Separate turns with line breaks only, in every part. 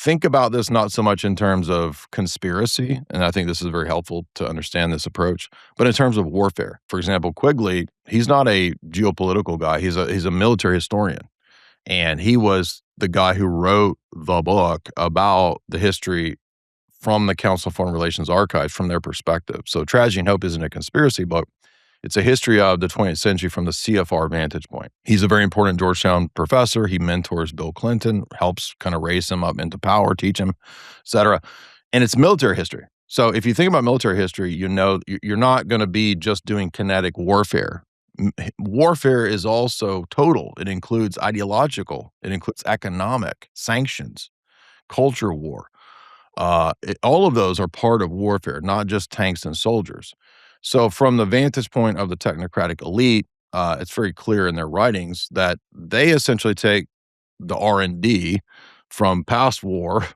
think about this not so much in terms of conspiracy, and I think this is very helpful to understand this approach, but in terms of warfare. For example, Quigley, he's not a geopolitical guy. He's a military historian, and he was the guy who wrote the book about the history from the Council on Foreign Relations archives from their perspective. So Tragedy and Hope isn't a conspiracy book. It's a history of the 20th century from the CFR vantage point. He's a very important Georgetown professor. He mentors Bill Clinton, helps kind of raise him up into power, teach him, et cetera. And it's military history. So if you think about military history, you know you're not going to be just doing kinetic warfare. Warfare is also total. It includes ideological. It includes economic, sanctions, culture war. All of those are part of warfare, not just tanks and soldiers. So from the vantage point of the technocratic elite, it's very clear in their writings that they essentially take the R&D from past war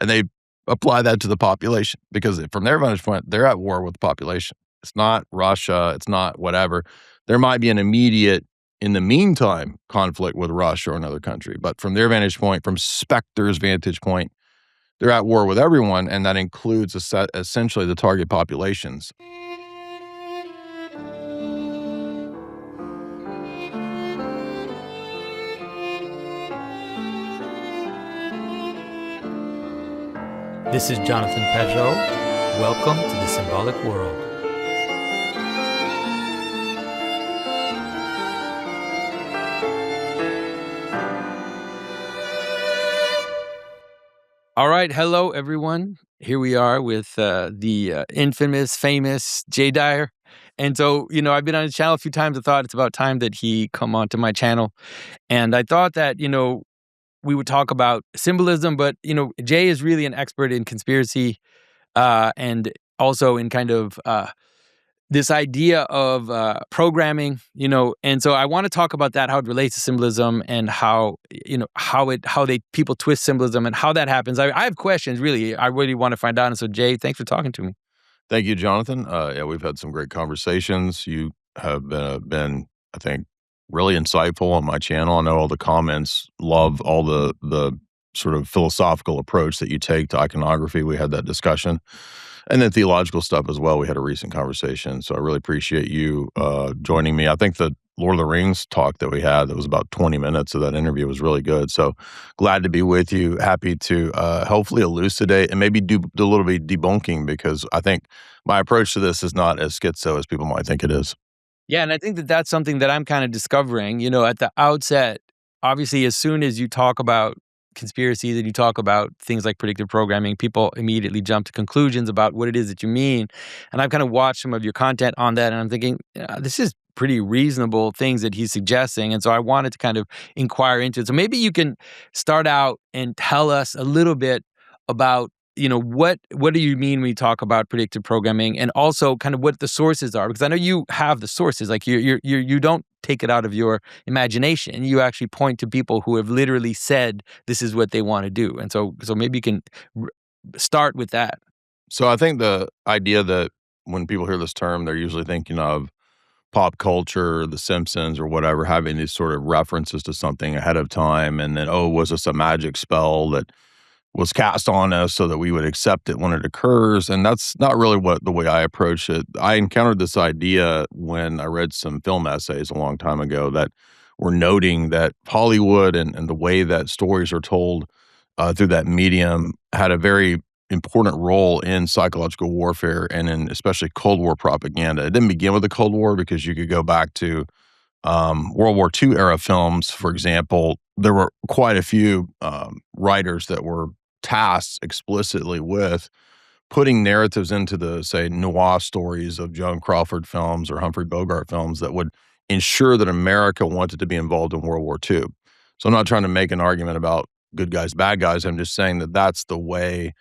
and they apply that to the population, because from their vantage point, they're at war with the population. It's not Russia. It's not whatever. There might be an immediate, in the meantime, conflict with Russia or another country. But from their vantage point, from Specter's vantage point, they're at war with everyone, and that includes essentially the target populations.
This is Jonathan Pajot. Welcome to the Symbolic World. All right. Hello, everyone. Here we are with the infamous, famous Jay Dyer. And so, I've been on his channel a few times. I thought it's about time that he come onto my channel. And I thought that, we would talk about symbolism, but, Jay is really an expert in conspiracy and also in kind of this idea of programming, and so I want to talk about that, how it relates to symbolism and how people twist symbolism and how that happens. I have questions, really. I really want to find out. And so, Jay, thanks for talking to me.
Thank you, Jonathan. Yeah, we've had some great conversations. You have been, I think, really insightful on my channel. I know all the comments love all the sort of philosophical approach that you take to iconography. We had that discussion. And then theological stuff as well. We had a recent conversation. So I really appreciate you joining me. I think the Lord of the Rings talk that we had, that was about 20 minutes of that interview, was really good. So glad to be with you. Happy to hopefully elucidate and maybe do a little bit debunking, because I think my approach to this is not as schizo as people might think it is.
Yeah, and I think that that's something that I'm kind of discovering, at the outset. Obviously, as soon as you talk about conspiracies and you talk about things like predictive programming, people immediately jump to conclusions about what it is that you mean. And I've kind of watched some of your content on that, and I'm thinking, this is pretty reasonable things that he's suggesting. And so I wanted to kind of inquire into it. So maybe you can start out and tell us a little bit about, what do you mean when you talk about predictive programming, and also kind of what the sources are? Because I know you have the sources. Like you don't take it out of your imagination. You actually point to people who have literally said this is what they want to do. And so maybe you can start with that.
So I think the idea that when people hear this term, they're usually thinking of pop culture, The Simpsons or whatever, having these sort of references to something ahead of time. And then, was this a magic spell that was cast on us so that we would accept it when it occurs? And that's not really the way I approach it. I encountered this idea when I read some film essays a long time ago that were noting that Hollywood and the way that stories are told through that medium had a very important role in psychological warfare and in especially Cold War propaganda. It didn't begin with the Cold War, because you could go back to World War II era films, for example. There were quite a few writers that were tasked explicitly with putting narratives into the, say, noir stories of Joan Crawford films or Humphrey Bogart films that would ensure that America wanted to be involved in World War II. So I'm not trying to make an argument about good guys, bad guys. I'm just saying that that's the way,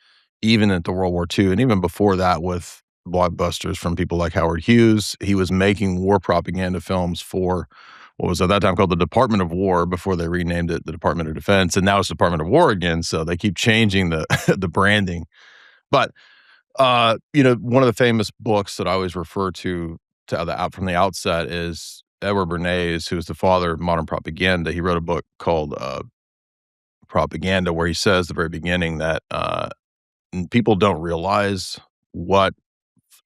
even at the World War II, and even before that with blockbusters from people like Howard Hughes, he was making war propaganda films for what was at that time called the Department of War, before they renamed it the Department of Defense, and now it's Department of War again. So they keep changing the the branding. But one of the famous books that I always refer to from the outset is Edward Bernays, who's the father of modern propaganda. He wrote a book called propaganda, where he says at the very beginning that people don't realize what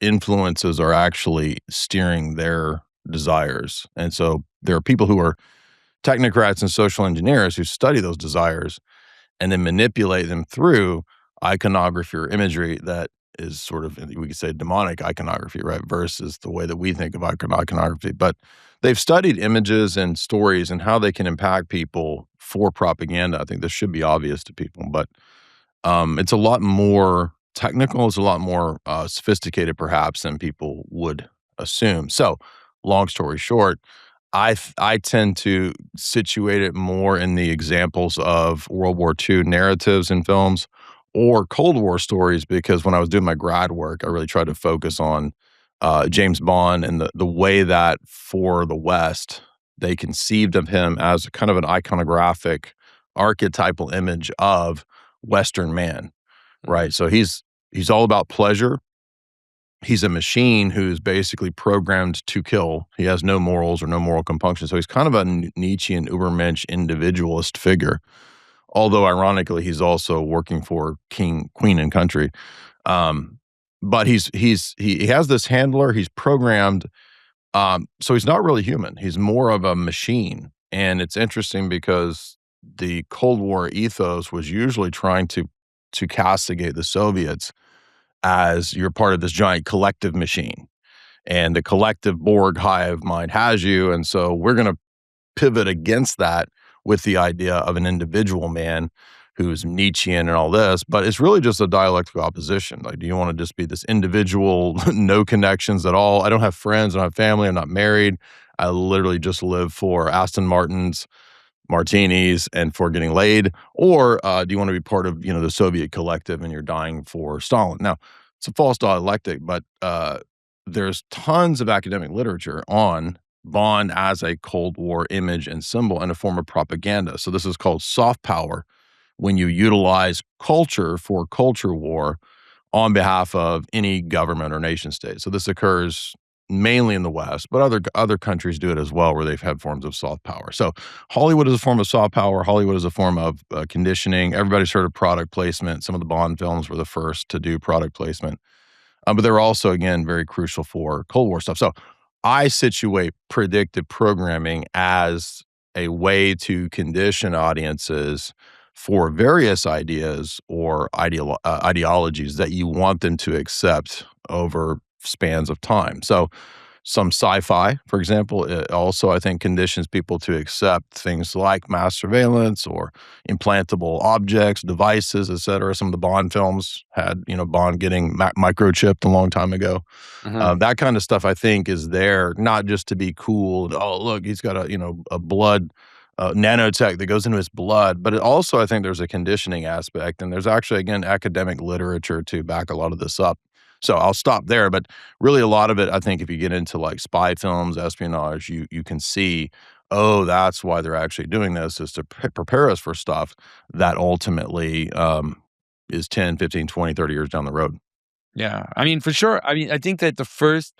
influences are actually steering their desires. And so there are people who are technocrats and social engineers who study those desires and then manipulate them through iconography or imagery that is sort of, we could say, demonic iconography, right? Versus the way that we think of iconography. But they've studied images and stories and how they can impact people for propaganda. I think this should be obvious to people, but it's a lot more technical. It's a lot more sophisticated, perhaps, than people would assume. So, long story short, I tend to situate it more in the examples of World War II narratives in films or Cold War stories, because when I was doing my grad work, I really tried to focus on James Bond and the way that for the West, they conceived of him as kind of an iconographic, archetypal image of Western man,
Mhm.
right? So he's all about pleasure. He's a machine who's basically programmed to kill. He has no morals or no moral compunction. So he's kind of a Nietzschean Übermensch individualist figure. Although ironically, he's also working for king, queen, and country. Um, but he has this handler. He's programmed. So he's not really human. He's more of a machine. And it's interesting because the Cold War ethos was usually trying to castigate the Soviets as you're part of this giant collective machine, and the collective Borg hive mind has you. And so we're going to pivot against that with the idea of an individual man who's Nietzschean and all this, but it's really just a dialectical opposition. Like, do you want to just be this individual, no connections at all? I don't have friends, I don't have family, I'm not married. I literally just live for Aston Martins, martinis, and for getting laid? Or do you want to be part of, the Soviet collective and you're dying for Stalin? Now, it's a false dialectic, but there's tons of academic literature on Bond as a Cold War image and symbol and a form of propaganda. So this is called soft power, when you utilize culture for culture war on behalf of any government or nation state. So this occurs mainly in the West, but other countries do it as well, where they've had forms of soft power. So Hollywood is a form of soft power. Hollywood is a form of conditioning. Everybody's heard of product placement. Some of the Bond films were the first to do product placement, but they're also, again, very crucial for Cold War stuff. So I situate predictive programming as a way to condition audiences for various ideas or ideologies that you want them to accept over spans of time. So some sci-fi, for example, it also, I think, conditions people to accept things like mass surveillance or implantable objects, devices, et cetera. Some of the Bond films had, Bond getting microchipped a long time ago.
Mhm.
That kind of stuff, I think, is there not just to be cool. And, oh, look, he's got a blood nanotech that goes into his blood. But it also, I think, there's a conditioning aspect, and there's actually, again, academic literature to back a lot of this up. So I'll stop there. But really, a lot of it, I think, if you get into like spy films, espionage, you can see, oh, that's why they're actually doing this, is to prepare us for stuff that ultimately is 10, 15, 20, 30 years down the road.
Yeah. I mean, for sure. I mean, I think that the first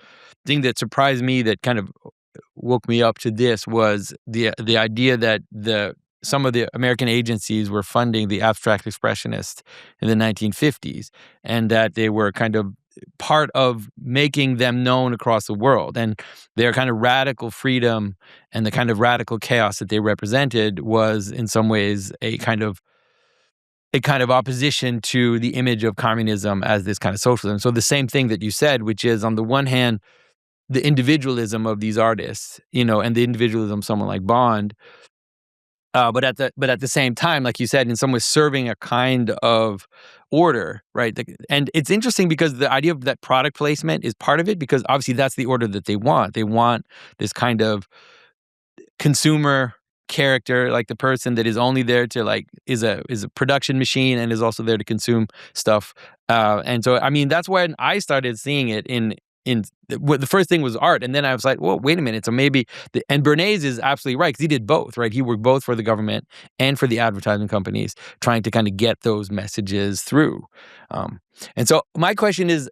thing that surprised me that kind of woke me up to this was the idea that the some of the American agencies were funding the abstract expressionists in the 1950s, and that they were kind of part of making them known across the world. And their kind of radical freedom and the kind of radical chaos that they represented was in some ways a kind of opposition to the image of communism as this kind of socialism. So the same thing that you said, which is on the one hand, the individualism of these artists, and the individualism of someone like Bond, but at the same time, like you said, in some ways serving a kind of order, right? And it's interesting because the idea of that product placement is part of it, because obviously that's the order that they want. They want this kind of consumer character, like the person that is only there to is a production machine and is also there to consume stuff. And so I mean that's when I started seeing it in what the first thing was art, and then I was like, well, wait a minute. So maybe and Bernays is absolutely right, because he did both, right? He worked both for the government and for the advertising companies, trying to kind of get those messages through. Um, and so my question is,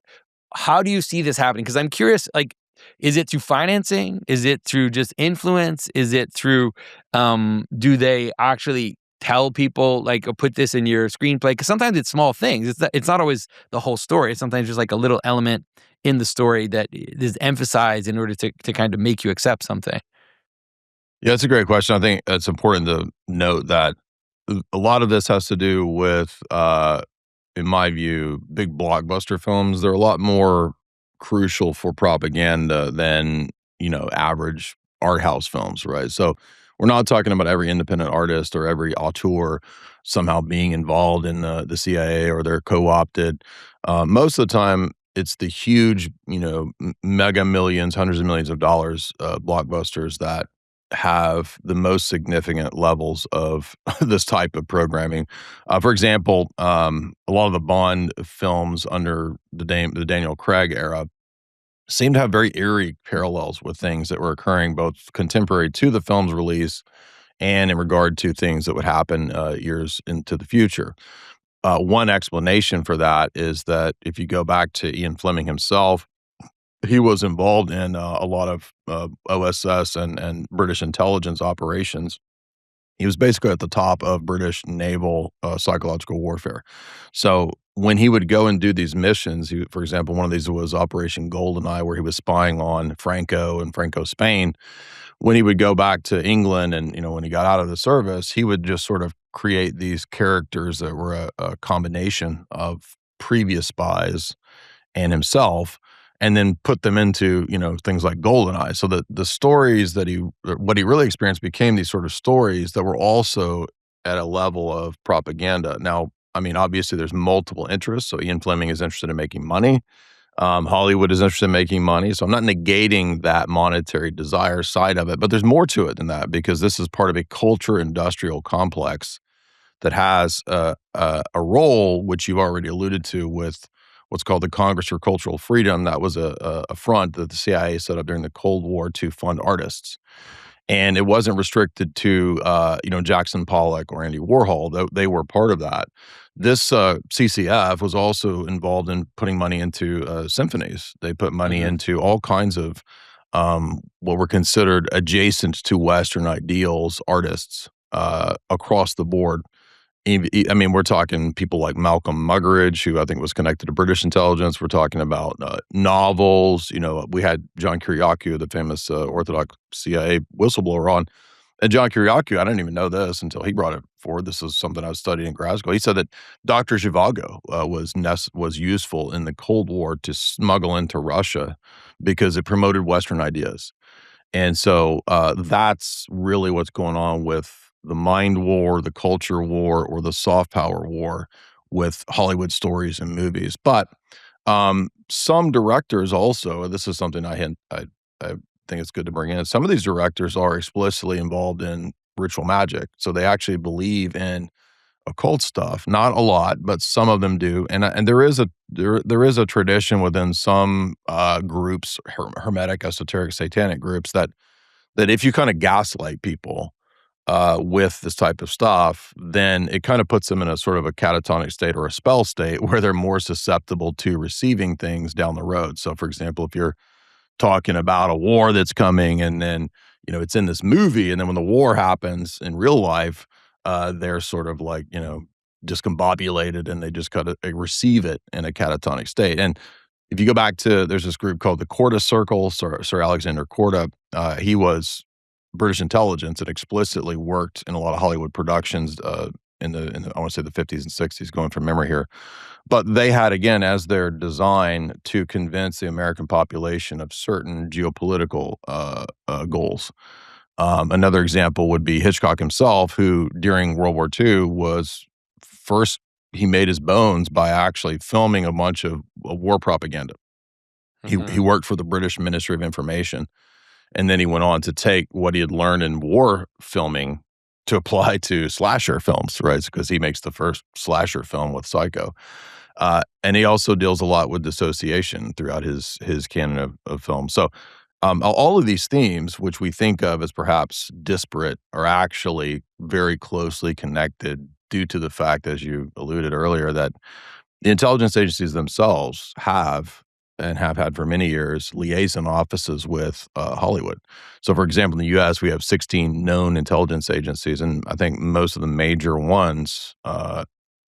how do you see this happening? Because I'm curious, like, is it through financing? Is it through just influence? Is it through, do they actually tell people, like, or put this in your screenplay? Because sometimes it's small things. It's not always the whole story. It's sometimes just like a little element in the story that is emphasized in order to kind of make you accept something.
Yeah, it's a great question. I think it's important to note that a lot of this has to do with, in my view, big blockbuster films. They're a lot more crucial for propaganda than, average art house films, right? So we're not talking about every independent artist or every auteur somehow being involved in the CIA or they're co-opted. Most of the time, it's the huge, mega millions, hundreds of millions of dollars blockbusters that have the most significant levels of this type of programming. For example, a lot of the Bond films under the Daniel Craig era seem to have very eerie parallels with things that were occurring both contemporary to the film's release and in regard to things that would happen years into the future. One explanation for that is that if you go back to Ian Fleming himself, he was involved in a lot of OSS and British intelligence operations. He was basically at the top of British naval psychological warfare. So when he would go and do these missions, for example, one of these was Operation Goldeneye, where he was spying on Franco and Franco Spain. When he would go back to England and when he got out of the service, he would just sort of create these characters that were a combination of previous spies and himself, and then put them into, things like Goldeneye. So that the stories that what he really experienced became these sort of stories that were also at a level of propaganda. Now, I mean, obviously there's multiple interests. So Ian Fleming is interested in making money. Hollywood is interested in making money. So I'm not negating that monetary desire side of it, but there's more to it than that because this is part of a culture industrial complex that has a role, which you've already alluded to, with what's called the Congress for Cultural Freedom. That was a front that the CIA set up during the Cold War to fund artists. And it wasn't restricted to, Jackson Pollock or Andy Warhol, though they were part of that. This CCF was also involved in putting money into symphonies. They put money
Mhm.
into all kinds of what were considered adjacent to Western ideals artists across the board. I mean, we're talking people like Malcolm Muggeridge, who I think was connected to British intelligence. We're talking about novels. We had John Kiriakou, the famous Orthodox CIA whistleblower, on. And John Kiriakou, I didn't even know this until he brought it forward. This is something I was studying in grad school. He said that Dr. Zhivago was useful in the Cold War to smuggle into Russia because it promoted Western ideas. And so that's really what's going on with the mind war, the culture war, or the soft power war with Hollywood stories and movies. But some directors also, and this is something I think it's good to bring in. Some of these directors are explicitly involved in ritual magic, so they actually believe in occult stuff. Not a lot, but some of them do. And there is a tradition within some groups, hermetic, esoteric, satanic groups that if you kind of gaslight people with this type of stuff, then it kind of puts them in a sort of a catatonic state or a spell state where they're more susceptible to receiving things down the road. So, for example, if you're talking about a war that's coming and then, it's in this movie, and then when the war happens in real life, they're sort of like, discombobulated and they just kind of receive it in a catatonic state. And if you go back to, there's this group called the Korda Circle, Sir Alexander Korda. He was British intelligence and explicitly worked in a lot of Hollywood productions in the I want to say the 50s and 60s, going from memory here. But they had, again, as their design to convince the American population of certain geopolitical goals. Another example would be Hitchcock himself, who during World War II was first, he made his bones by actually filming a bunch of war propaganda. He
Mhm.
worked for the British Ministry of Information, and then he went on to take what he had learned in war filming to apply to slasher films, right? Because he makes the first slasher film with Psycho. And he also deals a lot with dissociation throughout his canon of film. So, all of these themes, which we think of as perhaps disparate, are actually very closely connected due to the fact, as you alluded earlier, that the intelligence agencies themselves have and have had for many years, liaison offices with Hollywood. So, for example, in the U.S., we have 16 known intelligence agencies, and I think most of the major ones,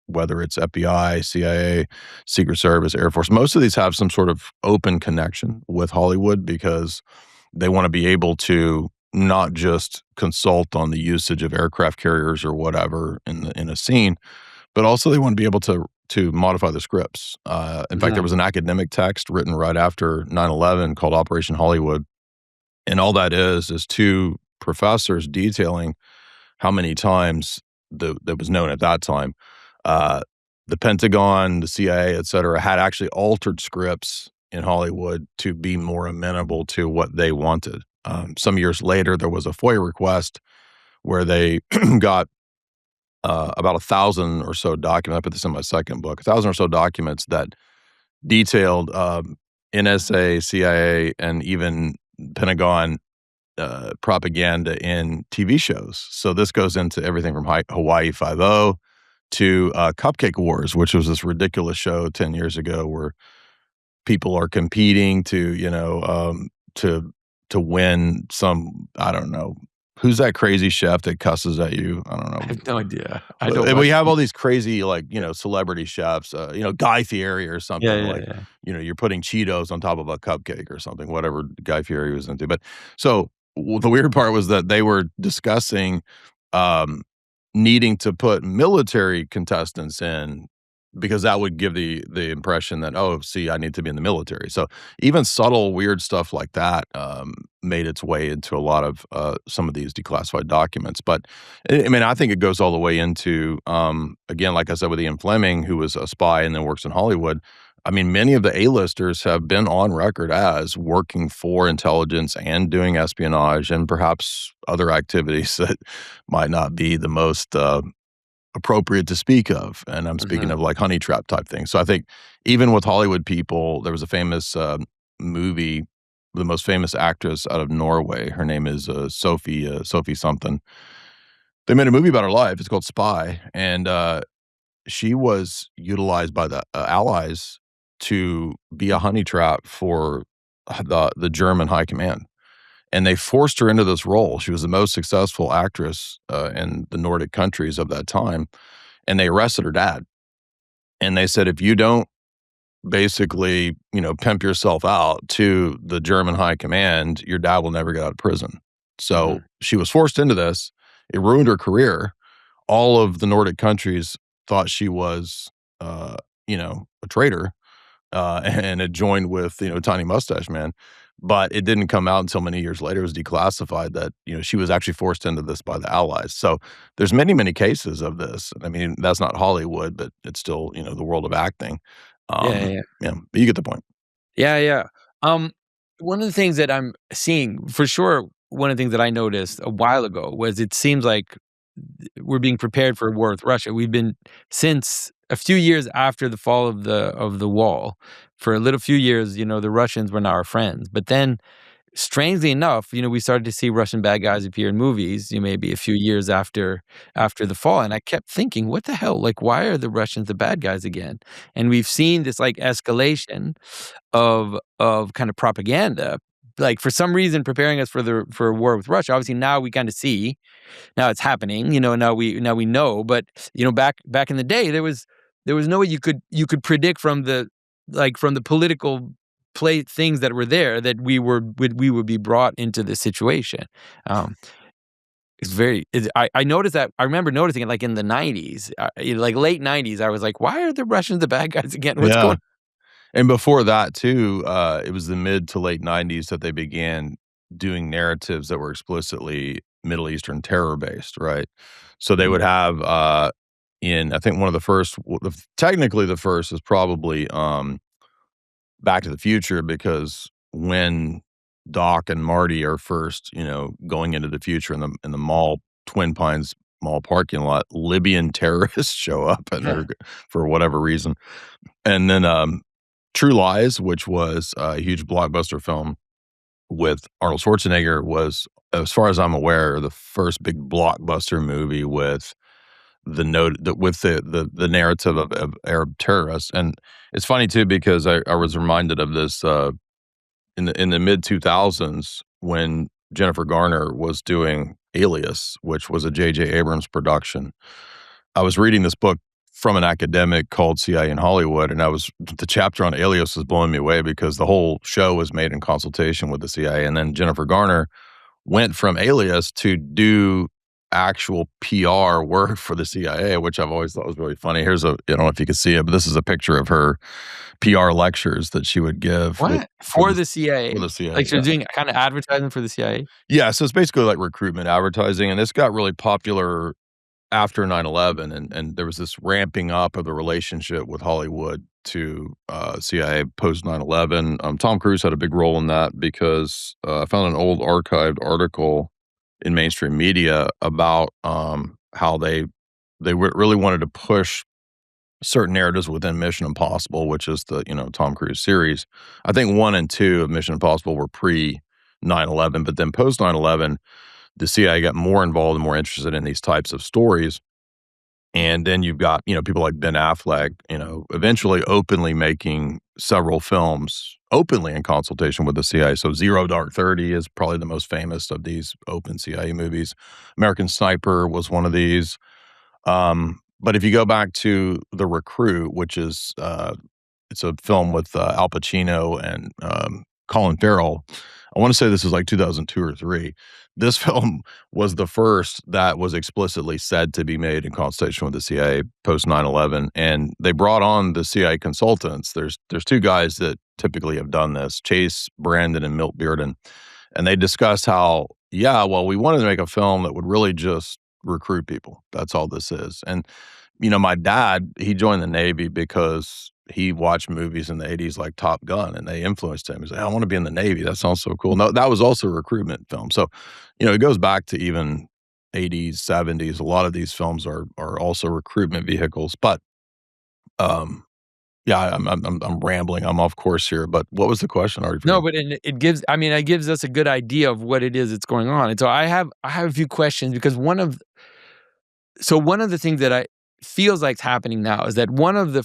whether it's FBI, CIA, Secret Service, Air Force, most of these have some sort of open connection with Hollywood because they want to be able to not just consult on the usage of aircraft carriers or whatever in a scene, but also they want to be able to modify the scripts. In fact, there was an academic text written right after 9/11 called Operation Hollywood, and all that is two professors detailing how many times that was known at that time, uh, the Pentagon, the CIA, et cetera, had actually altered scripts in Hollywood to be more amenable to what they wanted. Some years later, there was a FOIA request where they got about 1,000 or so documents. I put this in my second book, 1,000 or so documents that detailed NSA, CIA, and even Pentagon propaganda in TV shows. So this goes into everything from Hawaii Five-0 to Cupcake Wars, which was this ridiculous show 10 years ago where people are competing to, to win some, I don't know, who's that crazy chef that cusses at you? I don't
I
know.
have no idea. I don't
And we
watch
have all
TV.
these crazy, like, celebrity chefs, Guy Fieri or
Yeah,
something
yeah,
like,
yeah.
you're putting Cheetos on top of a cupcake or something, whatever Guy Fieri was into. But so the weird part was that they were discussing um, needing to put military contestants in because that would give the impression that, oh, see, I need to be in the military. So even subtle weird stuff like that made its way into a lot of some of these declassified documents. But I mean, I think it goes all the way into, again, like I said, with Ian Fleming, who was a spy and then works in Hollywood. I mean, many of the A-listers have been on record as working for intelligence and doing espionage and perhaps other activities that might not be the most appropriate to speak of. And I'm speaking of
Mhm.
like honey trap type things. So I think even with Hollywood people, there was a famous movie, the most famous actress out of Norway. Her name is Sophie something. They made a movie about her life. It's called Spy, and she was utilized by the Allies to be a honey trap for the German high command, and they forced her into this role. She was the most successful actress in the Nordic countries of that time, and they arrested her dad. And they said, if you don't basically, pimp yourself out to the German high command, your dad will never get out of prison. So
Mhm.
she was forced into this. It ruined her career. All of the Nordic countries thought she was, a traitor, and had joined with, Tiny Mustache Man. But it didn't come out until many years later. It was declassified that, she was actually forced into this by the Allies. So there's many, many cases of this. I mean, that's not Hollywood, but it's still, the world of acting.
Yeah, yeah, yeah.
Yeah, but you get the point.
Yeah, yeah. Um, One of the things that I'm seeing for sure, one of the things that I noticed a while ago was it seems like we're being prepared for a war with Russia. We've been since a few years after the fall of the wall. For a little few years, the Russians were not our friends. But then strangely enough, we started to see Russian bad guys appear in movies, maybe a few years after the fall. And I kept thinking, what the hell? Like, why are the Russians the bad guys again? And we've seen this like escalation of kind of propaganda, like for some reason preparing us for a war with Russia. Obviously, now we kind of see now it's happening. Now we know. But back in the day, there was no way you could predict from the political play things that were there that we would be brought into this situation. Um, I noticed that. I remember noticing it like in the 90s, like late 90s. I was like, why are the Russians the bad guys again? What's
Yeah.
going
And before that too, it was the mid to late '90s that they began doing narratives that were explicitly Middle Eastern terror based, right? So they would
on?
have, in I think one of the first, technically the first is probably Back to the Future because when Doc and Marty are first, going into the future in the mall, Twin Pines Mall parking lot, Libyan terrorists show up and
Yeah.
they're for whatever reason. And then True Lies, which was a huge blockbuster film with Arnold Schwarzenegger, was, as far as I'm aware, the first big blockbuster movie with the note that with the narrative of Arab terrorists. And it's funny too because I was reminded of this in the mid 2000s when Jennifer Garner was doing Alias, which was a J.J. Abrams production. I was reading this book from an academic called CIA in Hollywood, and the chapter on Alias was blowing me away because the whole show was made in consultation with the CIA. And then Jennifer Garner went from Alias to do actual PR work for the CIA, which I've always thought was really funny. I don't know if you can see it, but this is a picture of her PR lectures that she would give
What?
for
For the CIA?
the CIA.
Like, she was doing kinda advertising for the CIA?
Yeah, so it's basically like recruitment advertising, and this got really popular after 9/11, and there was this ramping up of the relationship with Hollywood to, CIA post 9/11. Tom Cruise had a big role in that because, I found an old archived article in mainstream media about, how they really wanted to push certain narratives within Mission Impossible, which is the, Tom Cruise series. I think 1 and 2 of Mission Impossible were pre 9/11, but then post 9/11, the CIA got more involved and more interested in these types of stories. And then you've got, people like Ben Affleck, eventually openly making several films openly in consultation with the CIA. So Zero Dark 30 is probably the most famous of these open CIA movies. American Sniper was one of these. But if you go back to The Recruit, which is it's a film with Al Pacino and Colin Farrell. I want to say this is like 2002 or 3. This film was the first that was explicitly said to be made in consultation with the CIA post 9/11, and they brought on the CIA consultants. There's 2 guys that typically have done this, Chase Brandon and Milt Bearden, and they discussed how, yeah, well, we wanted to make a film that would really just recruit people. That's all this is. And my dad, he joined the Navy because he watched movies in the 80s like Top Gun, and they influenced him. He's like, "I wanna be in the Navy. That sounds so cool." No, that was also a recruitment film. So, it goes back to even 80s, 70s. A lot of these films are also recruitment vehicles. But, um, yeah, I'm rambling. I'm off course here, but what was the question? I already
No,
forgot.
but it gives us a good idea of what it is that's going on. And so I have a few questions because one of the things that I feels like's happening now is that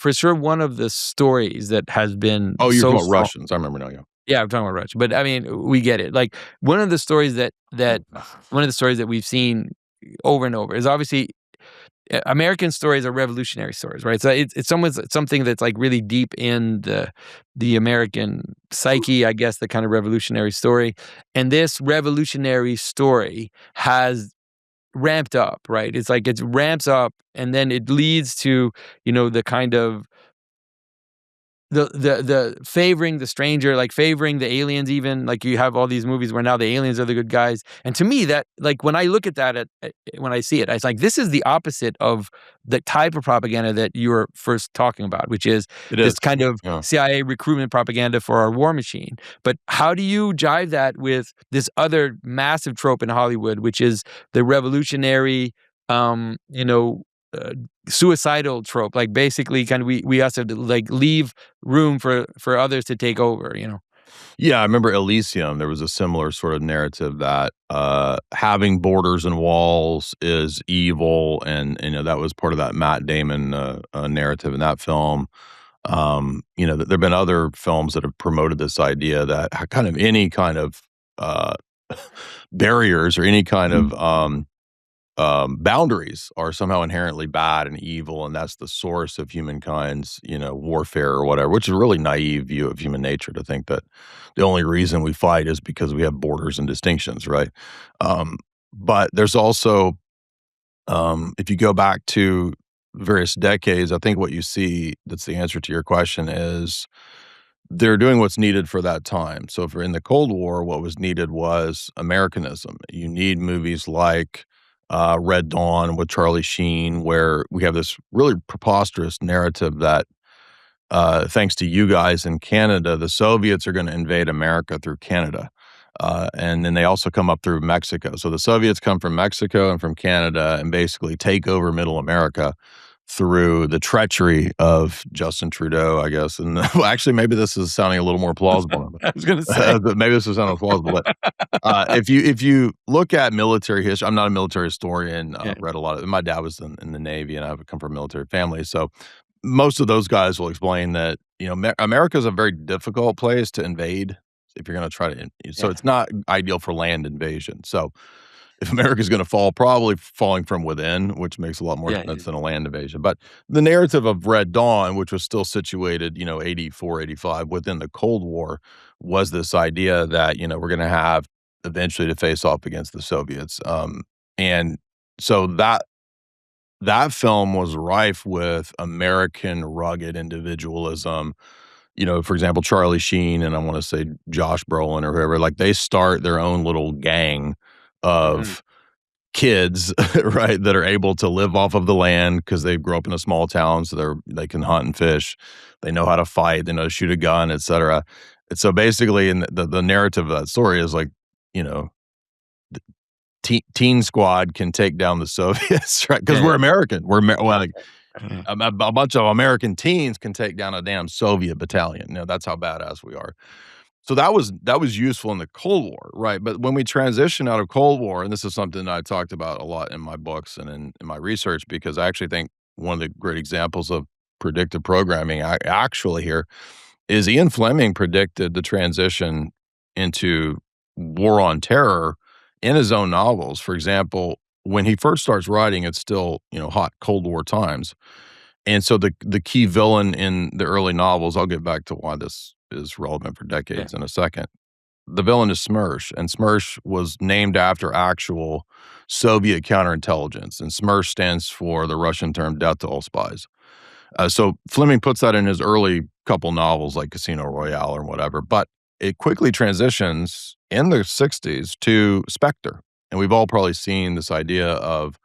for sure, one of the stories that has been
Oh, you're
so
talking about
strong.
Russians. I remember now, yeah.
Yeah, I'm talking about Russia, but I mean, we get it. Like, one of the stories one of the stories that we've seen over and over is obviously American stories are revolutionary stories, right? So something that's like really deep in the American psyche, I guess, the kind of revolutionary story. And this revolutionary story has ramped up, right? It's like it ramps up and then it leads to, the kind of the favoring the stranger, like favoring the aliens even, like you have all these movies where now the aliens are the good guys. And to me that, like, when I look at that when I see it, it's like this is the opposite of the type of propaganda that you were first talking about, which is
It
this
is.
kind of
Yeah.
CIA recruitment propaganda for our war machine. But how do you jive that with this other massive trope in Hollywood, which is the revolutionary um, you know, uh, suicidal trope, like basically kind of we have to like leave room for others to take over.
Yeah, I remember Elysium, there was a similar sort of narrative that, having borders and walls is evil, and, that was part of that Matt Damon, narrative in that film. There've been other films that have promoted this idea that kind of any kind of, uh, barriers or any kind of, boundaries are somehow inherently bad and evil, and that's the source of humankind's, warfare or whatever, which is a really naive view of human nature to think that the only reason we fight is because we have borders and distinctions, right? Um, but there's also, if you go back to various decades, I think what you see that's the answer to your question is they're doing what's needed for that time. So if we're in the Cold War, what was needed was Americanism. You need movies like Red Dawn with Charlie Sheen, where we have this really preposterous narrative that thanks to you guys in Canada, the Soviets are going to invade America through Canada. And then they also come up through Mexico. So the Soviets come from Mexico and from Canada and basically take over middle America through the treachery of Justin Trudeau, I guess. And well, actually, maybe this is sounding a little more plausible.
I was gonna say.
But maybe this is sounding plausible. But If you look at military history, I'm not a military historian.
Yeah.
Read a lot of. My dad was in the Navy, and I come from a military family, so most of those guys will explain that America is a very difficult place to invade if you're going to try to. So
Yeah.
it's not ideal for land invasion. So if America's going to fall, probably falling from within, which makes a lot more
Yeah.
sense than a land invasion. But the narrative of Red Dawn, which was still situated, 84, 85 within the Cold War, was this idea that, we're going to have eventually to face off against the Soviets. And so that film was rife with American rugged individualism. For example, Charlie Sheen and I want to say Josh Brolin or whoever, like they start their own little gang
Mhm.
of kids, right, that are able to live off of the land because they grew up in a small town, so they can hunt and fish. They know how to fight, they know to shoot a gun, etc. And so basically, in the narrative of that story is like, you know, Teen Squad can take down the Soviets, right? Because
Yeah,
we're
yeah.
American. Well, like
Mhm.
a bunch of American teens can take down a damn Soviet battalion. That's how badass we are. So that was useful in the Cold War, right? But when we transition out of Cold War, and this is something I talked about a lot in my books and in my research, because I actually think one of the great examples of predictive programming actually here is Ian Fleming predicted the transition into war on terror in his own novels. For example, when he first starts writing, it's still, hot Cold War times. And so the key villain in the early novels, I'll get back to why this is relevant for
Yeah.
decades in a second. The villain is Smersh, and Smersh was named after actual Soviet counterintelligence, and Smersh stands for the Russian term "death to all spies." So Fleming puts that in his early couple novels like Casino Royale or whatever, but it quickly transitions in the '60s to Spectre, and we've all probably seen this idea of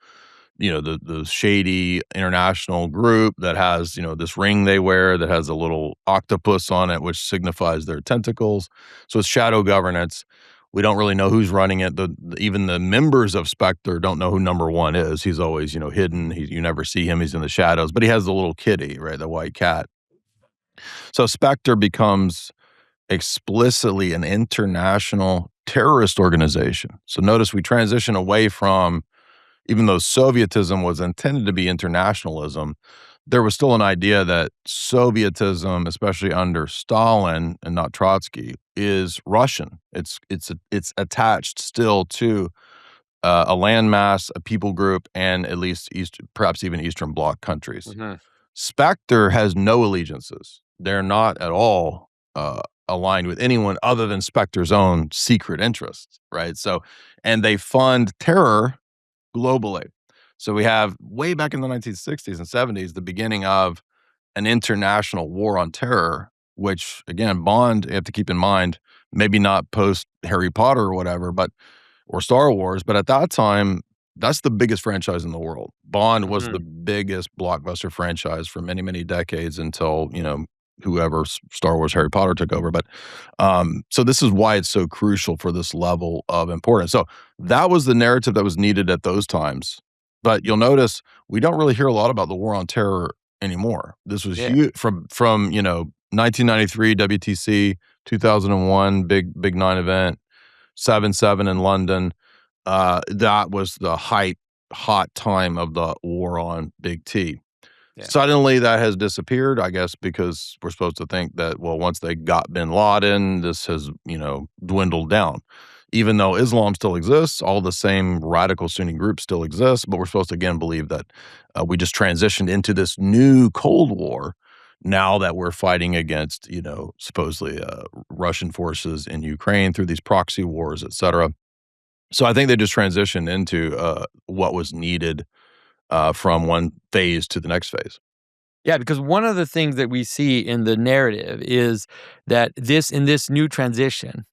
the shady international group that has, this ring they wear that has a little octopus on it, which signifies their tentacles. So it's shadow governance. We don't really know who's running it. Even the members of Spectre don't know who number one is. He's always, hidden. You never see him. He's in the shadows, but he has the little kitty, right? The white cat. So Spectre becomes explicitly an international terrorist organization. So notice we transition away from, even though Sovietism was intended to be internationalism, there was still an idea that Sovietism, especially under Stalin and not Trotsky, is Russian. It's attached still to a landmass, a people group, and at least perhaps even Eastern Bloc countries.
Mhm.
Spectre has no allegiances. They're not at all aligned with anyone other than Spectre's own secret interests, right? So, and they fund terror globally. So we have way back in the 1960s and 70s, the beginning of an international war on terror, which again, Bond, you have to keep in mind, maybe not post Harry Potter or whatever, but or Star Wars, but at that time, that's the biggest franchise in the world. Bond was the
Mhm.
biggest blockbuster franchise for many, many decades until, whoever Star Wars, Harry Potter took over. But so this is why it's so crucial for this level of importance. So that was the narrative that was needed at those times. But you'll notice we don't really hear a lot about the war on terror anymore. This was
Yeah.
huge from 1993 WTC, 2001 big nine event, 7/7 in London. That was the hot time of the war on Big T.
Yeah.
Suddenly, that has disappeared, I guess, because we're supposed to think that, well, once they got bin Laden, this has, dwindled down. Even though Islam still exists, all the same radical Sunni groups still exist, but we're supposed to again believe that we just transitioned into this new Cold War now that we're fighting against, supposedly Russian forces in Ukraine through these proxy wars, et cetera. So I think they just transitioned into what was needed from one phase to the next phase.
Yeah, because one of the things that we see in the narrative is that in this new transition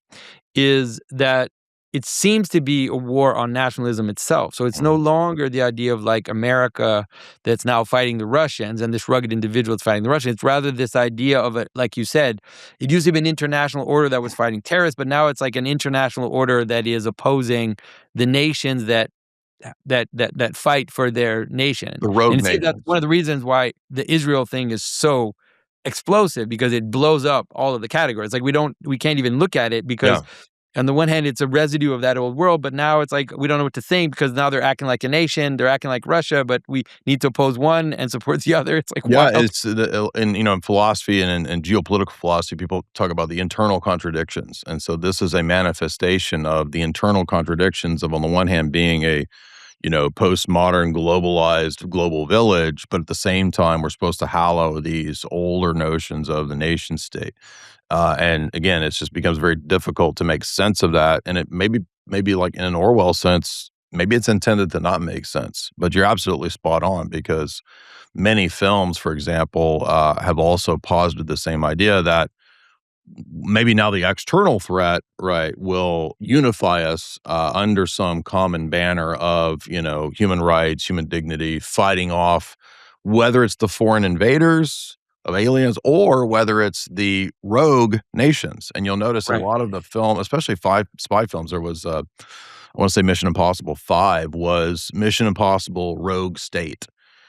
is that it seems to be a war on nationalism itself. So it's no
Mhm.
longer the idea of like America that's now fighting the Russians and this rugged individual that's fighting the Russians. It's rather this idea of it, like you said, it used to be an international order that was fighting terrorists, but now it's like an international order that is opposing the nations that fight for their nation.
The rogue
And see, that's
nations.
one of the reasons why the Israel thing is so explosive because it blows up all of the categories. Like we can't even look at it because
Yeah.
on the one hand, it's a residue of that old world, but now it's like we don't know what to think because now they're acting like a nation, they're acting like Russia, but we need to oppose one and support the other. It's like
Yeah,
wild.
it's and in philosophy and geopolitical philosophy, people talk about the internal contradictions, and so this is a manifestation of the internal contradictions of, on the one hand, being a postmodern, globalized global village, but at the same time, we're supposed to hallow these older notions of the nation state. And again, it just becomes very difficult to make sense of that. And it maybe like in an Orwell sense, maybe it's intended to not make sense. But you're absolutely spot on because many films, for example, have also posited the same idea that maybe now the external threat, right, will unify us under some common banner of, human rights, human dignity, fighting off whether it's the foreign invaders of aliens or whether it's the rogue nations. And you'll notice a
Right.
lot of the film, especially five spy films, there was, I want to say Mission Impossible 5 was Mission Impossible Rogue State.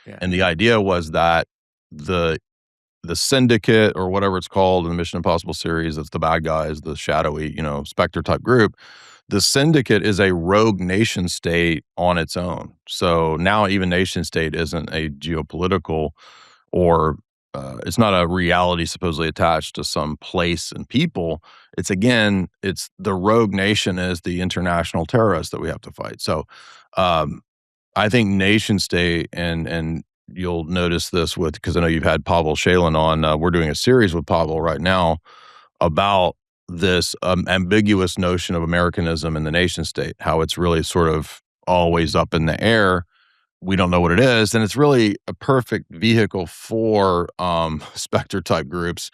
Yeah.
And the idea was that the syndicate or whatever it's called in the Mission Impossible series, it's the bad guys, the shadowy, Spectre type group. The syndicate is a rogue nation state on its own. So now even nation state isn't a geopolitical or it's not a reality supposedly attached to some place and people. It's the rogue nation is the international terrorist that we have to fight. So um, I think nation state and you'll notice this with because I know you've had Pavel Shalin on. We're doing a series with Pavel right now about this ambiguous notion of Americanism and the nation state, how it's really sort of always up in the air. We don't know what it is, and it's really a perfect vehicle for Spectre type groups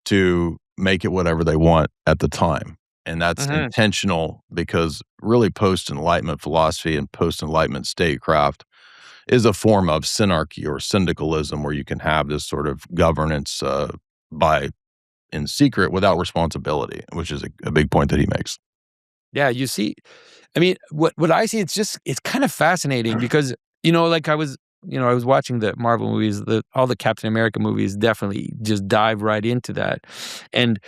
to make it whatever they want at the time. And that's
Mhm.
intentional because really post Enlightenment philosophy and post Enlightenment statecraft is a form of synarchy or syndicalism where you can have this sort of governance by in secret without responsibility, which is a big point that he makes.
Yeah, you see, I mean, what I see, it's kind of fascinating because, like I was watching the Marvel movies, all the Captain America movies definitely just dive right into that. And,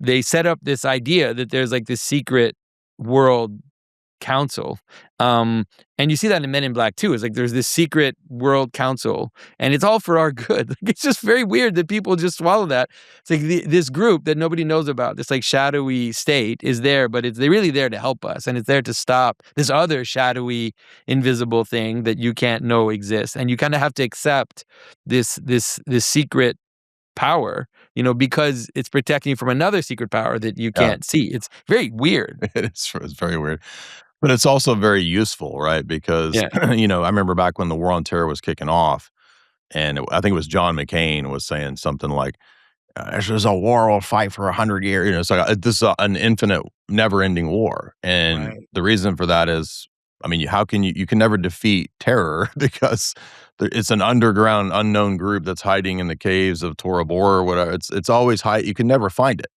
they set up this idea that there's like this secret world council. Um, and you see that in Men in Black too. It's like there's this secret world council, and it's all for our good. Like, it's just very weird that people just swallow that. It's like this group that nobody knows about, this like shadowy state is there, but they're really there to help us, and it's there to stop this other shadowy, invisible thing that you can't know exists, and you kind of have to accept this secret power, because it's protecting you from another secret power that you
Yeah,
can't see. It's very weird.
it's very weird. But it's also very useful, right? Because,
Yeah.
I remember back when the war on terror was kicking off, and I think it was John McCain was saying something like, "This is a war we'll fight for 100 years." It's like this is an infinite, never-ending war, and
Right.
the reason for that is, I mean, how can you can never defeat terror because it's an underground, unknown group that's hiding in the caves of Tora Bora or whatever. It's always high. You can never find it.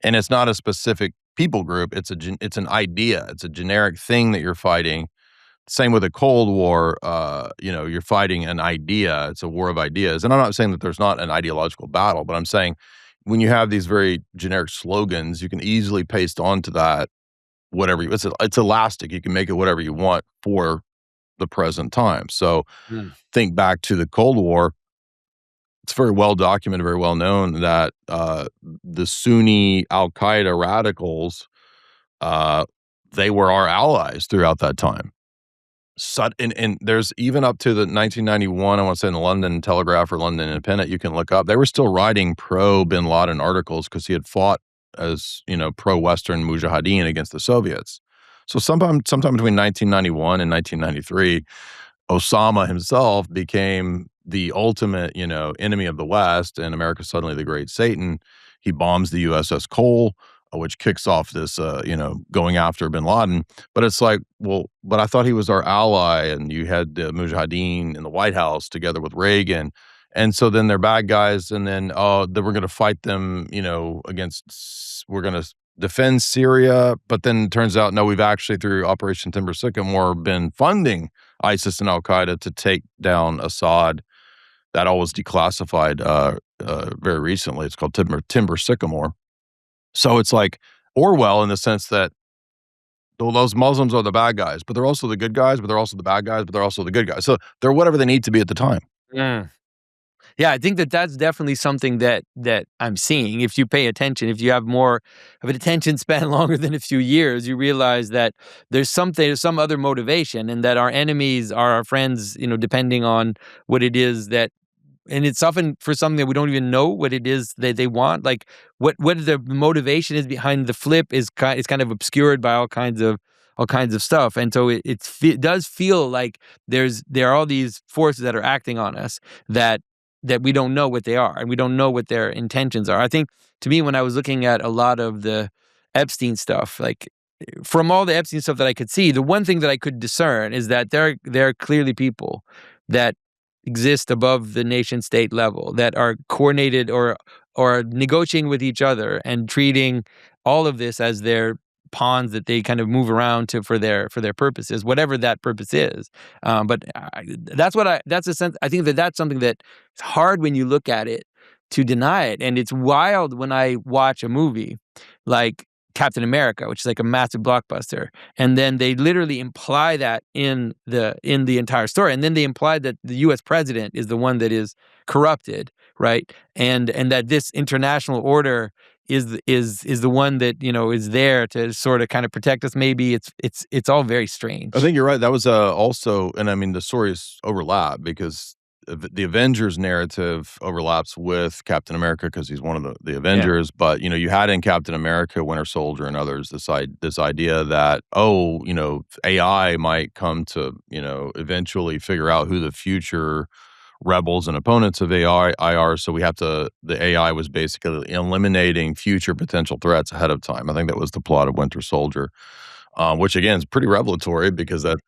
And it's not a specific people group, it's an idea, it's a generic thing that you're fighting. Same with the Cold War, you're fighting an idea, it's a war of ideas, and I'm not saying that there's not an ideological battle, but I'm saying when you have these very generic slogans, you can easily paste onto that whatever you it's elastic, you can make it whatever you want for the present time. So,
Mm.
think back to the Cold War, it's very well documented, very well known that, the Sunni Al Qaeda radicals, uh, they were our allies throughout that time. And there's even up to the 1991, I wanna say in the London Telegraph or London Independent, you can look up, they were still writing pro Bin Laden articles because he had fought as, pro-Western mujahideen against the Soviets. So sometime between 1991 and 1993, Osama himself became the ultimate, enemy of the West, and America's suddenly the great Satan. He bombs the USS Cole, which kicks off this, going after bin Laden. But it's like, well, but I thought he was our ally, and you had the Mujahideen in the White House together with Reagan. And so then they're bad guys, and then, oh, then we're going to fight them, we're going to defend Syria. But then it turns out, no, we've actually, through Operation Timber Sycamore, been funding ISIS and Al Qaeda to take down Assad. That all was declassified very recently. It's called Timber Sycamore. So it's like Orwell in the sense that Well, those Muslims are the bad guys, but they're also the good guys, but they're also the bad guys, but they're also the good guys. So they're whatever they need to be at the time.
Mm. Yeah, I think that that's definitely something that I'm seeing. If you pay attention, if you have more of an attention span longer than a few years, you realize that there's some other motivation, and that our enemies are our friends, depending on what it is that, and it's often for something that we don't even know what it is that they want. Like what the motivation is behind the flip is kind of obscured by all kinds of stuff, and so it does feel like there are all these forces that are acting on us that we don't know what they are, and we don't know what their intentions are. I think, to me, when I was looking at a lot of the Epstein stuff, like, from all the Epstein stuff that I could see, the one thing that I could discern is that there are clearly people that exist above the nation state level that are coordinated or negotiating with each other and treating all of this as their pawns that they kind of move around to for their purposes, whatever that purpose is. But that's a sense. I think that that's something that it's hard when you look at it to deny it, and it's wild when I watch a movie like Captain America, which is like a massive blockbuster, and then they literally imply that in the entire story, and then they imply that the U.S. president is the one that is corrupted, right? And that this international order is the one that is there to sort of kind of protect us. Maybe it's all very
I
strange.
think you're right. That was also, and I mean, the stories overlap because the Avengers narrative overlaps with Captain America because he's one of the
Yeah.
Avengers. But you had in Captain America, Winter Soldier, and others this idea that AI might come to eventually figure out who the future rebels and opponents of AI are. So the AI was basically eliminating future potential threats ahead of time. I think that was the plot of Winter Soldier, which again is pretty revelatory because that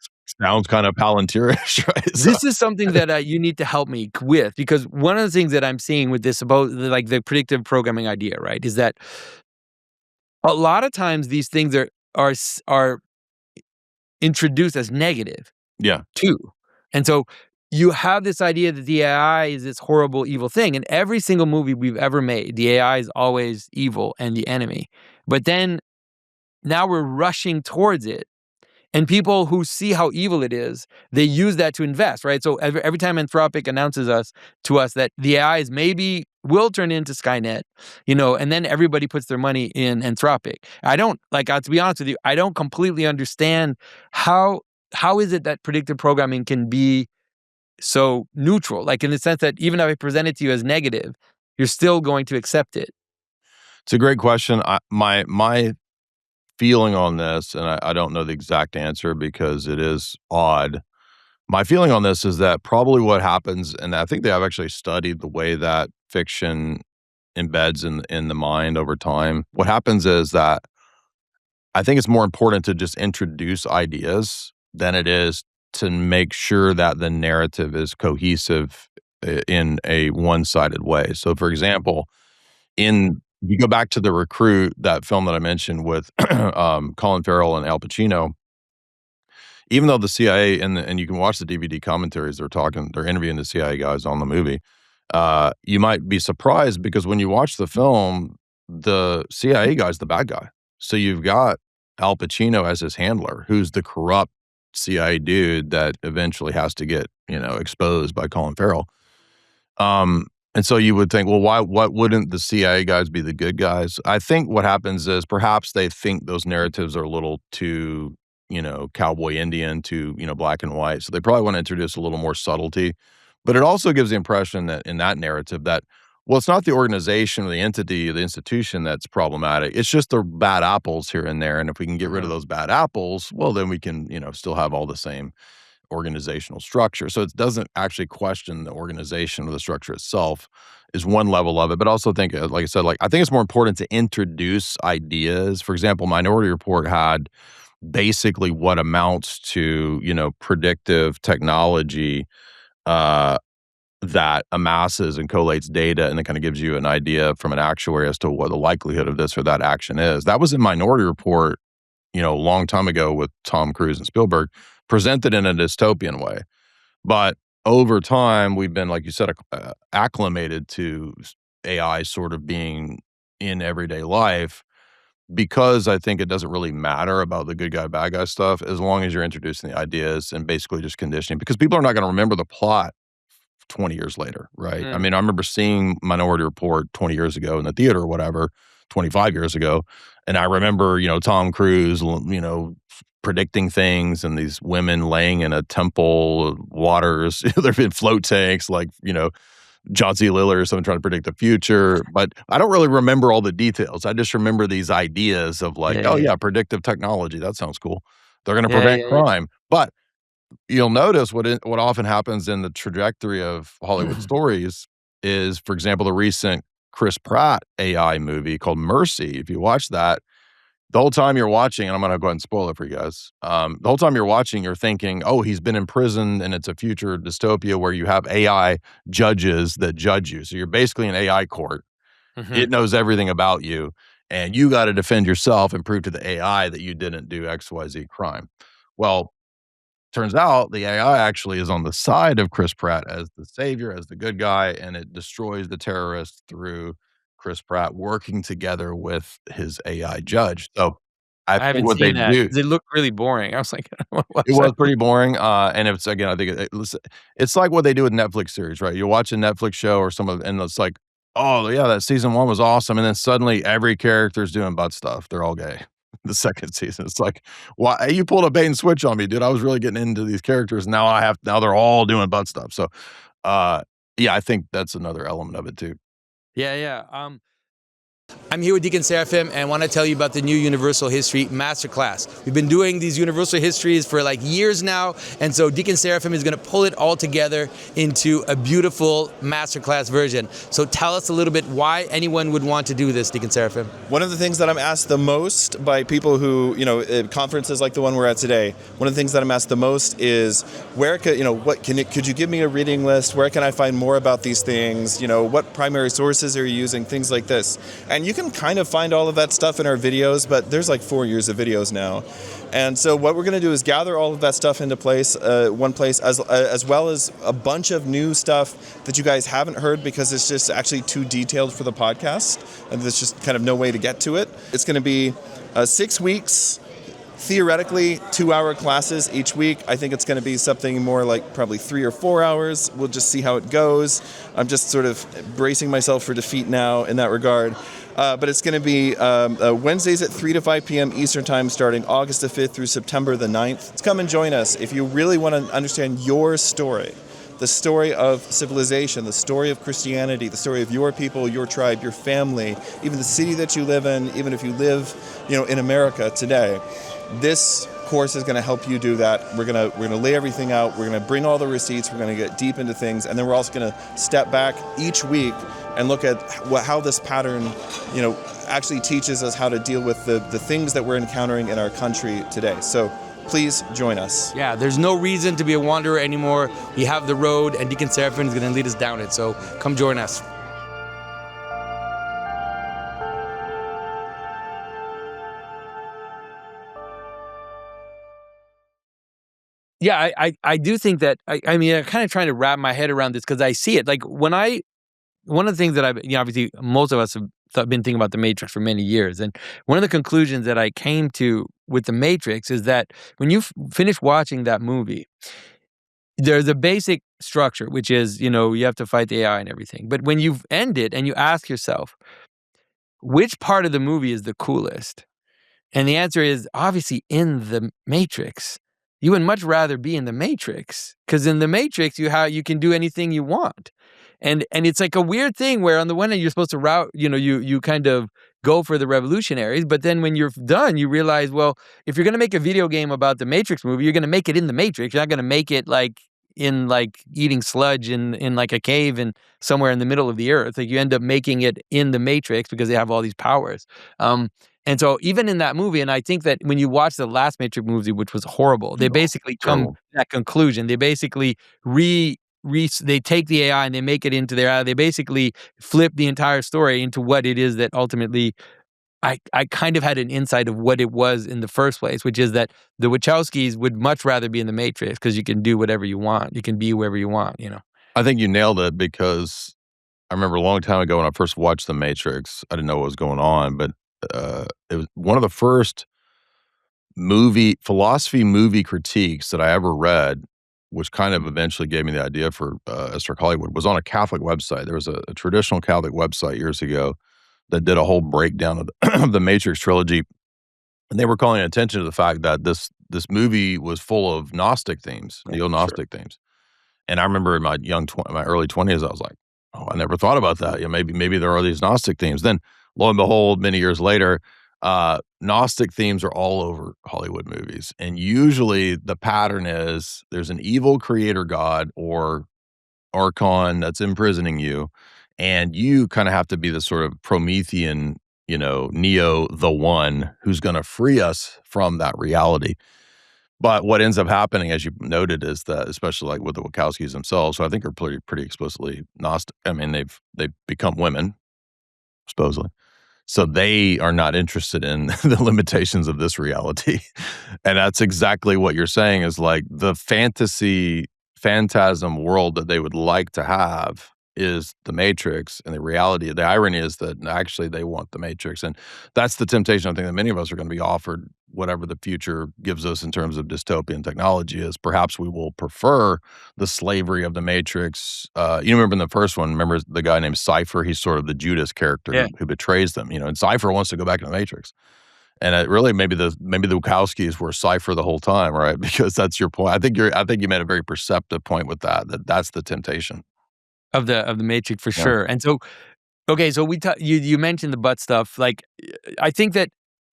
sounds kind of Palantir-ish, right? So
This is something that you need to help me with, because one of the things that I'm seeing with this about like the predictive programming idea, right, is that a lot of times these things are introduced as negative
yeah,
too. And so you have this idea that the AI is this horrible, evil thing. In every single movie we've ever made, the AI is always evil and the enemy. But then now we're rushing towards it. And people who see how evil it is, they use that to invest, right? So every time Anthropic announces to us that the AIs maybe will turn into Skynet, and then everybody puts their money in Anthropic. I don't to be honest with you, I don't completely understand how is it that predictive programming can be so neutral, like in the sense that even if I present it to you as negative, you're still going to accept it.
it's a great question. My feeling on this, and I don't know the exact answer because it is odd. My feeling on this is that probably what happens, and I think they have actually studied the way that fiction embeds in the mind over time. What happens is that I think it's more important to just introduce ideas than it is to make sure that the narrative is cohesive in a one-sided way. So, for example, in you go back to The Recruit, that film that I mentioned with Colin Farrell and Al Pacino, even though the CIA and you can watch the DVD commentaries, they're interviewing the CIA guys on the movie. You might be surprised because when you watch the film, the CIA guy's the bad guy. So you've got Al Pacino as his handler, who's the corrupt CIA dude that eventually has to get, exposed by Colin Farrell. And so you would think, well, what wouldn't the CIA guys be the good guys? I think what happens is perhaps they think those narratives are a little too, cowboy Indian, too, black and white. So they probably want to introduce a little more subtlety. But it also gives the impression that in that narrative that, well, it's not the organization or the entity or the institution that's problematic. It's just the bad apples here and there. And if we can get rid of
Mhm.
those bad apples, well, then we can, still have all the same organizational structure. So it doesn't actually question the organization or the structure itself is one level of it. But also think, like I said, I think it's more important to introduce ideas. For example, Minority Report had basically what amounts to, predictive technology uh, that amasses and collates data and then kind of gives you an idea from an actuary as to what the likelihood of this or that action is. That was in Minority Report, a long time ago with Tom Cruise and Spielberg, presented in a dystopian way. But over time, we've been, like you said, acclimated to AI sort of being in everyday life because I think it doesn't really matter about the good guy, bad guy stuff as long as you're introducing the ideas and basically just conditioning because people are not gonna remember the plot 20 years later, right? I
Mm.
mean, I remember seeing Minority Report 20 years ago in the theater or whatever, 25 years ago, and I remember, Tom Cruise, predicting things and these women laying in a temple, waters, there've been float tanks, like, John C. Lillard or someone trying to predict the future, but I don't really remember all the details. I just remember these ideas of like, "Oh,
Yeah.
yeah, predictive technology, that sounds cool. They're gonna
Yeah,
prevent
yeah, yeah.
crime." But you'll notice what often happens in the trajectory of Hollywood stories is, for example, the recent Chris Pratt AI movie called Mercy. If you watch that, the whole time you're watching, and I'm gonna go ahead and spoil it for you guys. The whole time you're watching, you're thinking, "Oh, he's been in prison, and it's a future dystopia where you have AI judges that judge you." So you're basically an AI court.
Mhm.
It knows everything about you, and you gotta defend yourself and prove to the AI that you didn't do XYZ crime. Well, turns out the AI actually is on the side of Chris Pratt as the savior, as the good guy, and it destroys the terrorists through Chris Pratt working together with his AI judge. So, I
I
think
haven't
what they
seen that
do
'cause it looked really boring. I was like, "What
it
was
was
that?"
pretty boring, and it's again, I think it's like what they do with Netflix series, right? You watch a Netflix show or some of and it's like, "Oh, yeah, that season 1 was awesome," and then suddenly every character's doing butt stuff. They're all gay. The 2nd season, it's like, "Why you pulled a bait and switch on me, dude. I was really getting into these characters, now they're all doing butt stuff." So, uh, yeah, I think that's another element of it too.
Yeah, yeah. I'm here with Deacon Seraphim and want to tell you about the new Universal History Masterclass. We've been doing these Universal Histories for like years now, and so Deacon Seraphim is going to pull it all together into a beautiful Masterclass version. So tell us a little bit why anyone would want to do this, Deacon Seraphim.
One of the things that I'm asked the most by people who, at conferences like the one we're at today, one of the things that I'm asked the most is could you give me a reading list? Where can I find more about these things? What primary sources are you using? Things like this. And you can kind of find all of that stuff in our videos, but there's like 4 years of videos now. And so what we're going to do is gather all of that stuff into one place, as well as a bunch of new stuff that you guys haven't heard because it's just actually too detailed for the podcast, and there's just kind of no way to get to it. It's going to be 6 weeks, theoretically 2-hour classes each week. I think it's going to be something more like probably 3 or 4 hours. We'll just see how it goes. I'm just sort of bracing myself for defeat now in that regard. But it's going to be Wednesdays at 3 to 5 p.m. Eastern Time starting August the 5th through September the 9th. Let's come and join us if you really want to understand your story, the story of civilization, the story of Christianity, the story of your people, your tribe, your family, even the city that you live in, even if you live, in America today. This course is going to help you do that. We're going to lay everything out. We're going to bring all the receipts. We're going to get deep into things, and then we're also going to step back each week and look at how this pattern, actually teaches us how to deal with the things that we're encountering in our country today. So please join us.
Yeah, there's no reason to be a wanderer anymore. We have the road, and Deacon Seraphim is going to lead us down it. So come join us. Yeah, I do think that I mean, I'm kind of trying to wrap my head around this because I see it. Like one of the things that obviously most of us have been thinking about the Matrix for many years, and one of the conclusions that I came to with the Matrix is that when you finish watching that movie, there's a basic structure, which is you have to fight the AI and everything. But when you end it and you ask yourself, which part of the movie is the coolest? And the answer is obviously in the Matrix. You would much rather be in the Matrix because in the Matrix you can do anything you want, and it's like a weird thing where on the one hand you're supposed to you kind of go for the revolutionaries, but then when you're done you realize, well, if you're going to make a video game about the Matrix movie, you're going to make it in the Matrix. You're not going to make it like in like eating sludge in like a cave and somewhere in the middle of the earth. Like you end up making it in the Matrix because they have all these powers. And so even in that movie, and I think that when you watch the last Matrix movie, which was horrible, they
No,
basically come to
terrible.
that conclusion. They basically they take the AI and they make it into their AI. They basically flip the entire story into what it is that ultimately I kind of had an insight of what it was in the first place, which is that the Wachowskis would much rather be in the Matrix because you can do whatever you want. You can be whoever you want.
I think you nailed it because I remember a long time ago when I first watched The Matrix, I didn't know what was going on, but it was one of the first philosophy movie critiques that I ever read, which kind of eventually gave me the idea for Esther Hollywood, was on a Catholic website. There was a traditional Catholic website years ago that did a whole breakdown of of the Matrix trilogy, and they were calling attention to the fact that this movie was full of Gnostic themes,
Yeah, sure.
neo-Gnostic themes. And I remember in my early 20s, I was like, "Oh, I never thought about that. Maybe there are these Gnostic themes." Then, lo and behold, many years later, Gnostic themes are all over Hollywood movies, and usually the pattern is there's an evil creator god or archon that's imprisoning you, and you kinda have to be the sort of Promethean, Neo, the one who's gonna free us from that reality. But what ends up happening, as you noted, is that especially, like, with the Wachowskis themselves, who I think are pretty explicitly Gnostic. I mean, they've become women, supposedly. So they are not interested in the limitations of this reality. And that's exactly what you're saying is, like, the phantasm world that they would like to have is the Matrix, and the irony is that actually they want the Matrix, and that's the temptation I think that many of us are gonna be offered whatever the future gives us in terms of dystopian technology is perhaps we will prefer the slavery of the Matrix. You remember in the first one, remember the guy named Cypher? He's sort of the Judas character
Yeah.
who betrays them, and Cypher wants to go back to the Matrix. And it really maybe the Wachowskis were Cypher the whole time, right? Because that's your point. I think you made a very perceptive point with that's the temptation.
Of the Matrix for
Yeah.
sure. And so, okay, so you mentioned the butt stuff. Like, I think that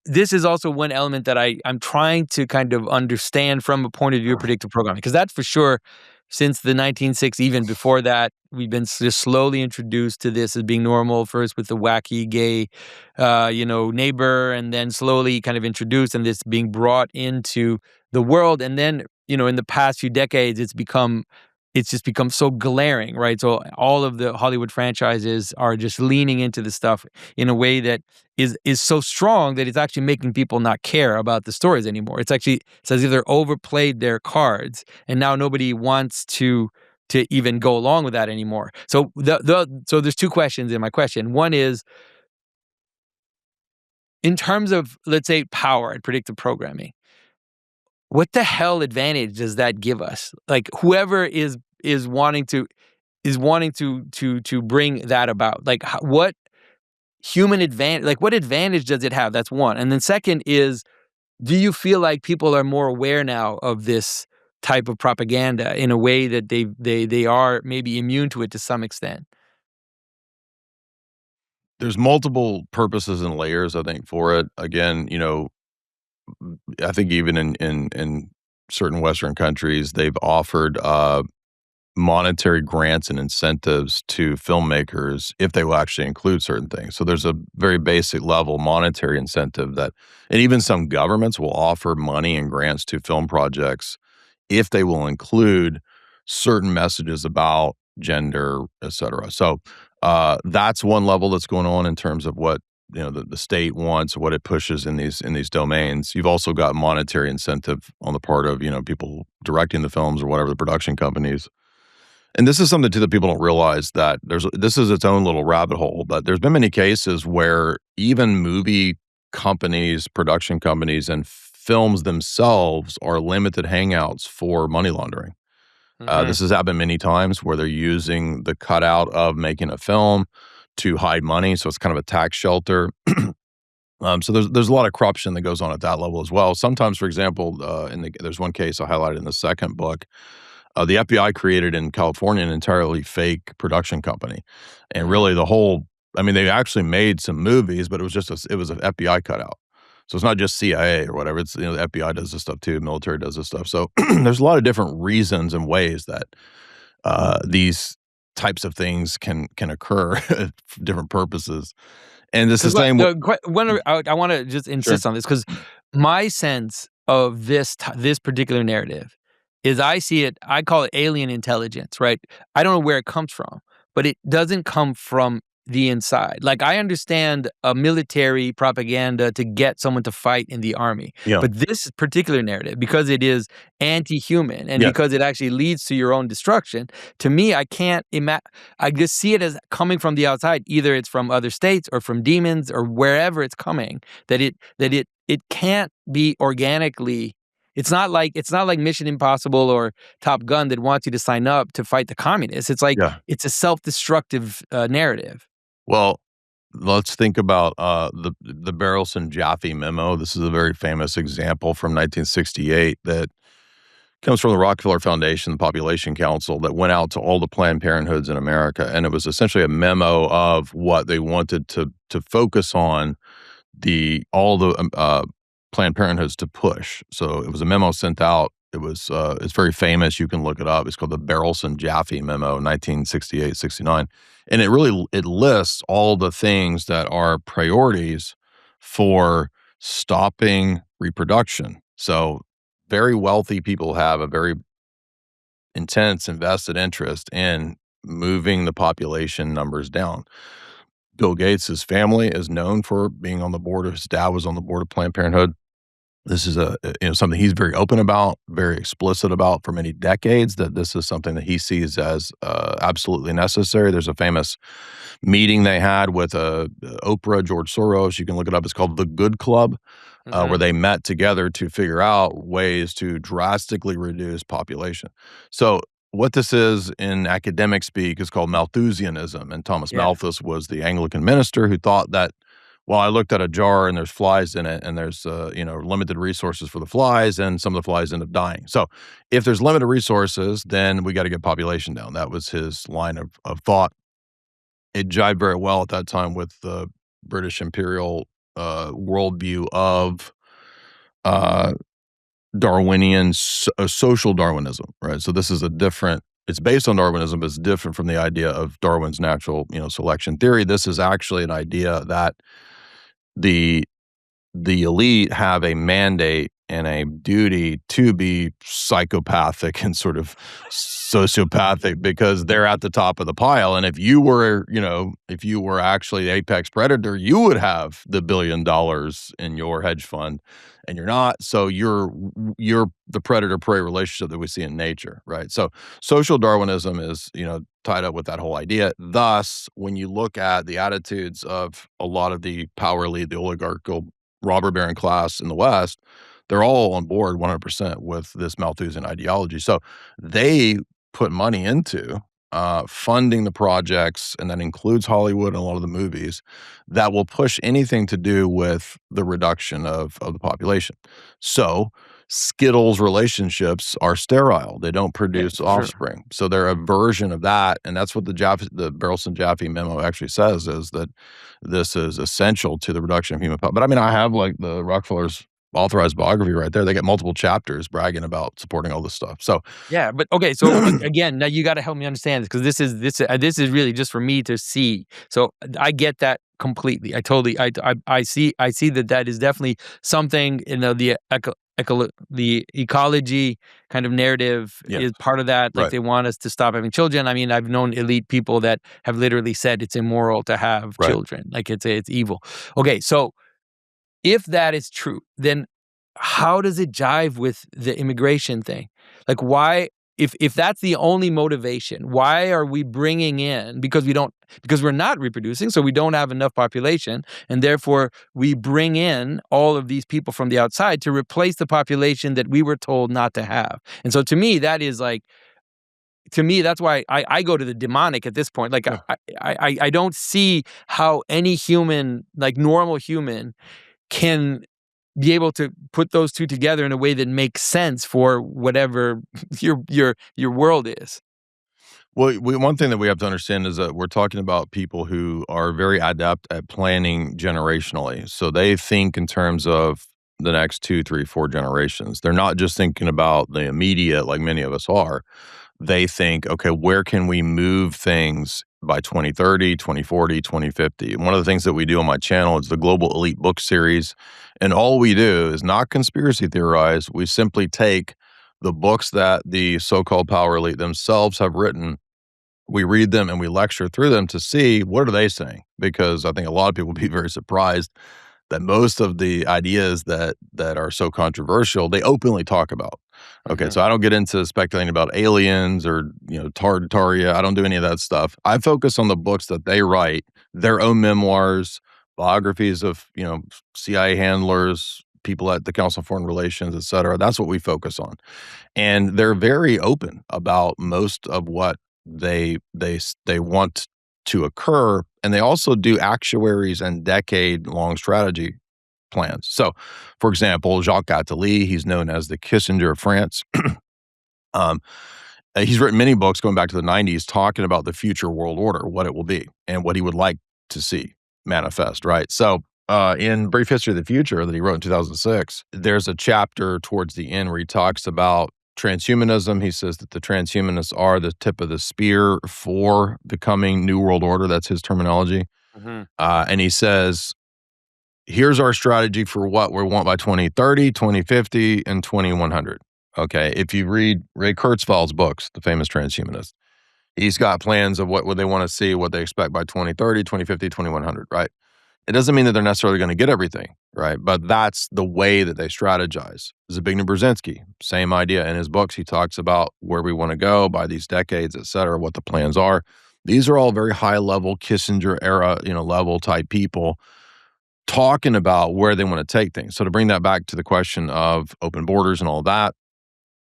this is also one element that I'm trying to kind of understand from a point of view of predictive programming, because that's for sure since the 1960s, even before that, we've been just slowly introduced to this as being normal. First with the wacky gay, neighbor, and then slowly kind of introduced, and this being brought into the world, and then in the past few decades, it's just become so glaring, right? So all of the Hollywood franchises are just leaning into the stuff in a way that is so strong that it's actually making people not care about the stories anymore. It's as if they're overplayed their cards, and now nobody wants to even go along with that anymore. So so there's two questions in my question. One is, in terms of, let's say, power and predictive programming, what the hell advantage does that give us? Like, whoever is wanting to bring that about, like, what human advantage, like, what advantage does it have? That's one. And then second is, do you feel like people are more aware now of this type of propaganda in a way that they are maybe immune to it to some extent?
There's multiple purposes and layers, I think, for it. Again, I think even in certain Western countries, they've offered, monetary grants and incentives to filmmakers if they will actually include certain things. So there's a very basic level monetary incentive and even some governments will offer money and grants to film projects if they will include certain messages about gender, et cetera. So that's one level that's going on in terms of what the state wants, what it pushes in these domains. You've also got monetary incentive on the part of people directing the films or whatever the production companies. And this is something too that people don't realize that this is its own little rabbit hole. But there's been many cases where even movie companies, production companies, and films themselves are limited hangouts for money laundering.
Mhm.
This has happened many times where they're using the cutout of making a film to hide money, so it's kind of a tax shelter. So there's a lot of corruption that goes on at that level as well. Sometimes, for example, there's one case I highlighted in the second book. The FBI created in California an entirely fake production company, and
Mhm.
really I mean, they actually made some movies, but it was an FBI cutout. So it's not just CIA or whatever. It's the FBI does this stuff too, military does this stuff. So there's a lot of different reasons and ways that these types of things can occur for different purposes. And it's the
Because what
same.
I want to just
Sure.
insist on this, because my sense of this particular narrative is, I call it alien intelligence, right? I don't know where it comes from, but it doesn't come from the inside. Like, I understand a military propaganda to get someone to fight in the army,
Yeah.
but this particular narrative, because it is anti-human and
Yes.
because it actually leads to your own destruction, to me, I can't imagine. I just see it as coming from the outside. Either it's from other states or from demons or wherever it's coming. That it can't be organically. It's not like Mission Impossible or Top Gun that wants you to sign up to fight the communists. It's like
Yeah.
it's a self-destructive narrative.
Well, let's think about the Barrelson Jaffe memo. This is a very famous example from 1968 that comes from the Rockefeller Foundation, the Population Council, that went out to all the Planned Parenthoods in America, and it was essentially a memo of what they wanted to focus on all the Planned Parenthoods to push. So it was a memo sent out. It's very famous. You can look it up. It's called the Barrelson Jaffe memo, 1968-69, and it lists all the things that are priorities for stopping reproduction. So very wealthy people have a very intense invested interest in moving the population numbers down. Bill Gates' family is known for being on the board. His dad was on the board of Planned Parenthood. This is something he's very open about, very explicit about for many decades, that this is something that he sees as absolutely necessary. There's a famous meeting they had with Oprah, George Soros. You can look it up. It's called the Good Club, where they met together to figure out ways to drastically reduce population. So what this is in academic speak is called Malthusianism. And Thomas Malthus was the Anglican minister who thought that, well, I looked at a jar and there's flies in it, and there's limited resources for the flies, and some of the flies end up dying. So if there's limited resources, then we got to get population down. That was his line of thought. It jived very well at that time with the British imperial worldview of Darwinian social Darwinism, right? So this is it's based on Darwinism, but it's different from the idea of Darwin's natural, selection theory. This is actually an idea that the elite have a mandate and a duty to be psychopathic and sort of sociopathic because they're at the top of the pile. And if you were actually the apex predator, you would have the $1 billion in your hedge fund, and you're not. So you're the predator-prey relationship that we see in nature, right? So social Darwinism is, tied up with that whole idea. Thus, when you look at the attitudes of a lot of the power elite, the oligarchical robber baron class in the West, they're all on board 100% with this Malthusian ideology. So they put money into funding the projects, and that includes Hollywood and a lot of the movies, that will push anything to do with the reduction of the population. So Skittles relationships are sterile. They don't produce offspring. Sure. So they're a version of that. And that's what the Barrelson Jaffe memo actually says, is that this is essential to the reduction of human population. But I mean, I have like the Rockefeller's authorized biography right there. They get multiple chapters bragging about supporting all this stuff. So
yeah, but okay. So again, now you got to help me understand this, because this is really just for me to see. So I get that completely. I see that is definitely something. The ecology kind of narrative is part of that. Like, they want us to stop having children. I mean, I've known elite people that have literally said it's immoral to have children. Like, it's evil. Okay, so if that is true, then how does it jive with the immigration thing? Like, why, if that's the only motivation, why are we bringing in, because we're not reproducing, so we don't have enough population, and therefore we bring in all of these people from the outside to replace the population that we were told not to have. And so to me, that's why I go to the demonic at this point. Like, I don't see how any human, like normal human, can be able to put those two together in a way that makes sense for whatever your world is.
Well, one thing that we have to understand is that we're talking about people who are very adept at planning generationally. So they think in terms of the next 2, 3, 4 generations. They're not just thinking about the immediate like many of us are. They think, okay, where can we move things by 2030, 2040, 2050? And one of the things that we do on my channel is the Global Elite book series. And all we do is not conspiracy theorize. We simply take the books that the so-called power elite themselves have written we read them and we lecture through them to see what are they saying, because I think a lot of people will be very surprised that most of the ideas that are so controversial, they openly talk about. Okay, so I don't get into speculating about aliens or, Tartaria. I don't do any of that stuff. I focus on the books that they write, their own memoirs, biographies of, CIA handlers, people at the Council on Foreign Relations, et cetera. That's what we focus on. And they're very open about most of what they want to occur, and they also do actuaries and decade-long strategy plans. So, for example, Jacques Attali, he's known as the Kissinger of France. um, he's written many books going back to the 90s talking about the future world order, what it will be, and what he would like to see manifest, right? So, in Brief History of the Future that he wrote in 2006, there's a chapter towards the end where he talks about transhumanism. He says that the transhumanists are the tip of the spear for the coming New World Order. That's his terminology. And he says, here's our strategy for what we want by 2030, 2050, and 2100. Okay, if you read Ray Kurzweil's books, the famous transhumanist, he's got plans of what they want to see, what they expect by 2030, 2050, 2100, right? It doesn't mean that they're necessarily going to get everything, right? But that's the way that they strategize. Zbigniew Brzezinski, same idea. In his books, he talks about where we want to go by these decades, et cetera, what the plans are. These are all very high-level Kissinger era, level type people talking about where they want to take things. So to bring that back to the question of open borders and all that,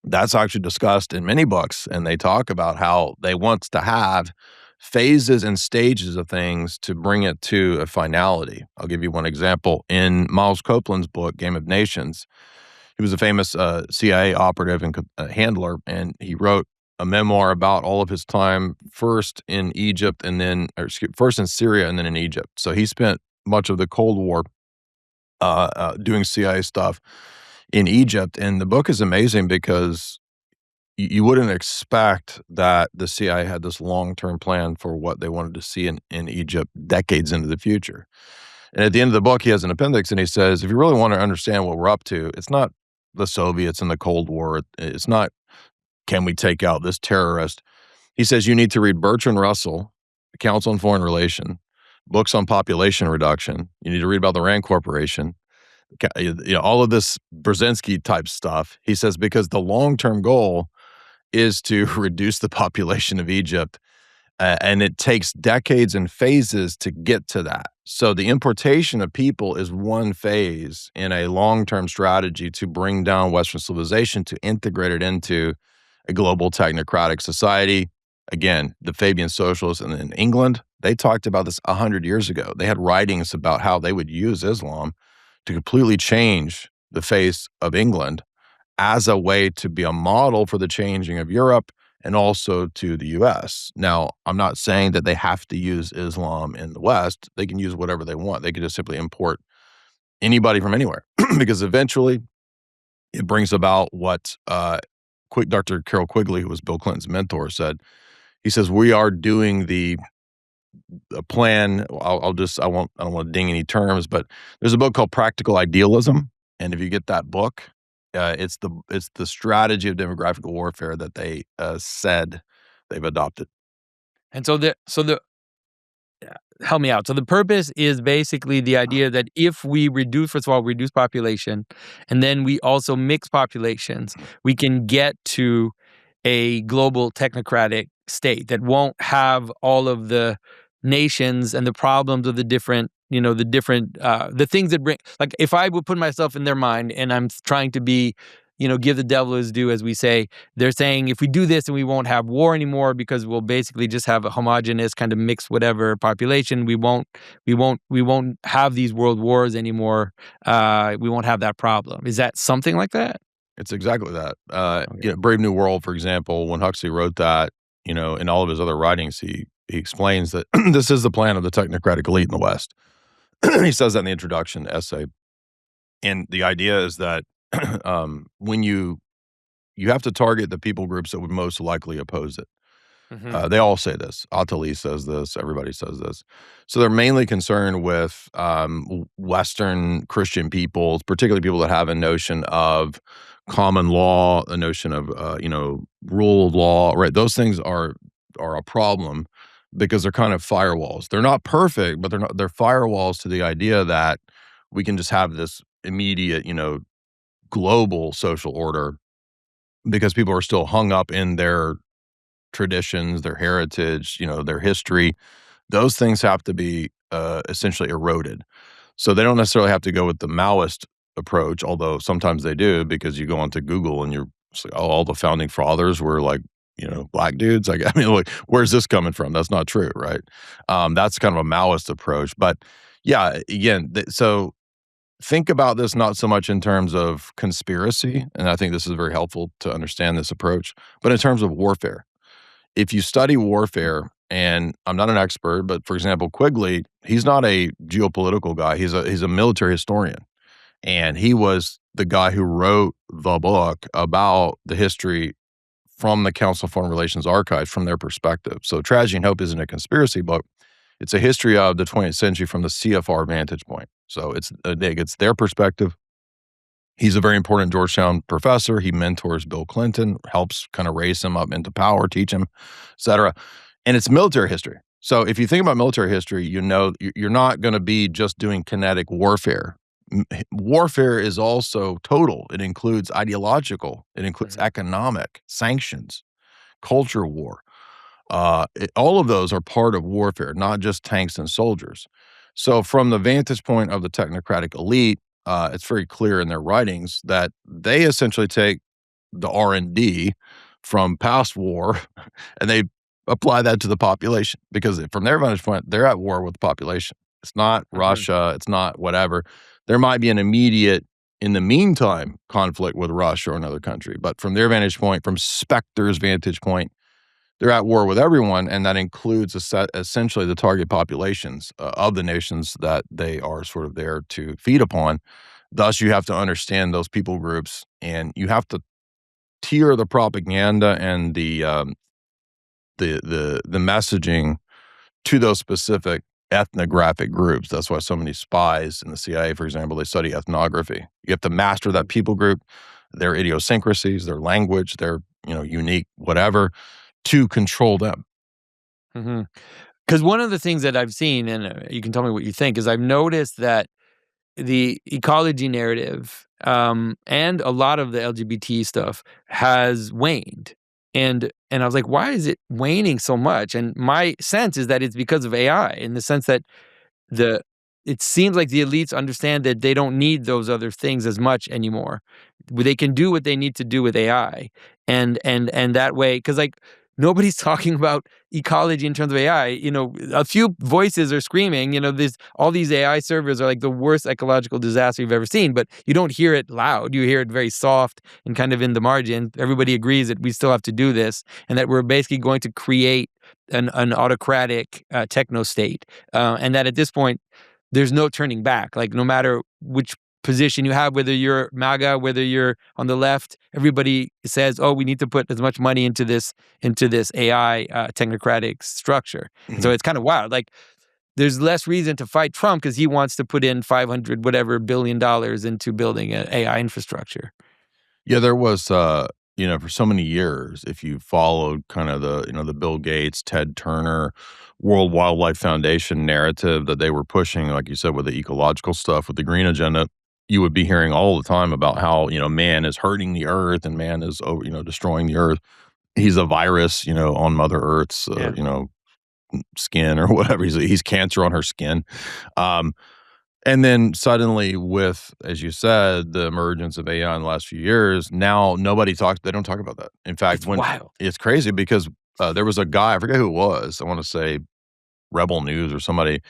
that's actually discussed in many books, and they talk about how they want to have phases and stages of things to bring it to a finality. I'll give you one example. In Miles Copeland's book, Game of Nations, he was a famous CIA operative and handler, and he wrote a memoir about all of his time, first in Egypt and then, first in Syria and then in Egypt. So he spent much of the Cold War doing CIA stuff in Egypt. And the book is amazing because you wouldn't expect that the CIA had this long-term plan for what they wanted to see in Egypt decades into the future. And at the end of the book, he has an appendix, and he says, if you really want to understand what we're up to, it's not the Soviets and the Cold War. It's not, can we take out this terrorist? He says, you need to read Bertrand Russell, The Council on Foreign Relations, books on population reduction. You need to read about the Rand Corporation, all of this Brzezinski type stuff. He says, because the long-term goal is to reduce the population of Egypt, and it takes decades and phases to get to that. So the importation of people is one phase in a long-term strategy to bring down Western civilization, to integrate it into a global technocratic society. Again, the Fabian socialists in England, they talked about this 100 years ago. They had writings about how they would use Islam to completely change the face of England as a way to be a model for the changing of Europe and also to the U.S. Now, I'm not saying that they have to use Islam in the West. They can use whatever they want. They can just simply import anybody from anywhere because eventually it brings about what Dr. Carol Quigley, who was Bill Clinton's mentor, said. He says, we are doing the plan. I don't want to ding any terms, but there's a book called Practical Idealism. And if you get that book, it's the strategy of demographic warfare that they said they've adopted.
And so help me out. So the purpose is basically the idea that if we first of all, reduce population, and then we also mix populations, we can get to a global technocratic state that won't have all of the nations and the problems of the different, the things that bring, like if I would put myself in their mind and I'm trying to be, give the devil his due, as we say, they're saying if we do this, then we won't have war anymore because we'll basically just have a homogenous kind of mixed whatever population. We won't have these world wars anymore. We won't have that problem. Is that something like that?
It's exactly that. Brave New World, for example, when Huxley wrote that, in all of his other writings, he explains that this is the plan of the technocratic elite in the West. He says that in the introduction essay. And the idea is that when you have to target the people groups that would most likely oppose it. Mm-hmm. They all say this. Attali says this. Everybody says this. So they're mainly concerned with Western Christian peoples, particularly people that have a notion of common law, a notion of, rule of law, right? Those things are are a problem because they're kind of firewalls. They're not perfect, but they're firewalls to the idea that we can just have this immediate, global social order because people are still hung up in their traditions, their heritage, their history. Those things have to be essentially eroded. So they don't necessarily have to go with the Maoist approach, although sometimes they do, because you go onto Google and you're just like, oh, all the founding fathers were like, black dudes. Like, I mean, like, where's this coming from? That's not true, right? That's kind of a Maoist approach. But yeah, again, so think about this not so much in terms of conspiracy, and I think this is very helpful to understand this approach, but in terms of warfare. If you study warfare, and I'm not an expert, but for example, Quigley, he's not a geopolitical guy. He's a military historian, and he was the guy who wrote the book about the history from the Council on Foreign Relations archives from their perspective. So Tragedy and Hope isn't a conspiracy book. It's a history of the 20th century from the CFR vantage point. So it's their perspective. He's a very important Georgetown professor. He mentors Bill Clinton, helps kind of raise him up into power, teach him, et cetera. And it's military history. So if you think about military history, you're not going to be just doing kinetic warfare. Warfare is also total. It includes ideological. It includes economic, sanctions, culture war. All of those are part of warfare, not just tanks and soldiers. So from the vantage point of the technocratic elite, it's very clear in their writings that they essentially take the R&D from past war and they apply that to the population, because from their vantage point, they're at war with the population. It's not Russia. It's not whatever. There might be an immediate, in the meantime, conflict with Russia or another country. But from their vantage point, from Spectre's vantage point, they're at war with everyone, and that includes essentially the target populations of the nations that they are sort of there to feed upon. Thus, you have to understand those people groups, and you have to tier the propaganda and the messaging to those specific ethnographic groups. That's why so many spies in the CIA, for example, they study ethnography. You have to master that people group, their idiosyncrasies, their language, their unique whatever, to control them.
Because one of the things that I've seen, and you can tell me what you think, is I've noticed that the ecology narrative and a lot of the LGBT stuff has waned. And I was like, why is it waning so much? And my sense is that it's because of AI, in the sense that it seems like the elites understand that they don't need those other things as much anymore. They can do what they need to do with AI, and that way, because like nobody's talking about ecology in terms of AI. A few voices are screaming. All these AI servers are like the worst ecological disaster you've ever seen, but you don't hear it loud. You hear it very soft and kind of in the margin. Everybody agrees that we still have to do this, and that we're basically going to create an autocratic techno state, and that at this point, there's no turning back. Like, no matter which position you have, whether you're MAGA, whether you're on the left, everybody says, "Oh, we need to put as much money into this AI technocratic structure." And so it's kind of wild. Like, there's less reason to fight Trump because he wants to put in $500 billion into building an AI infrastructure.
Yeah, there was, for so many years, if you followed kind of the Bill Gates, Ted Turner, World Wildlife Foundation narrative that they were pushing, like you said, with the ecological stuff, with the green agenda, you would be hearing all the time about how, man is hurting the earth and man is, destroying the earth. He's a virus, on Mother Earth's, skin or whatever. He's cancer on her skin. And then suddenly with, as you said, the emergence of AI in the last few years, now they don't talk about that. In fact,
wild.
It's crazy because there was a guy, I forget who it was, I want to say Rebel News or somebody,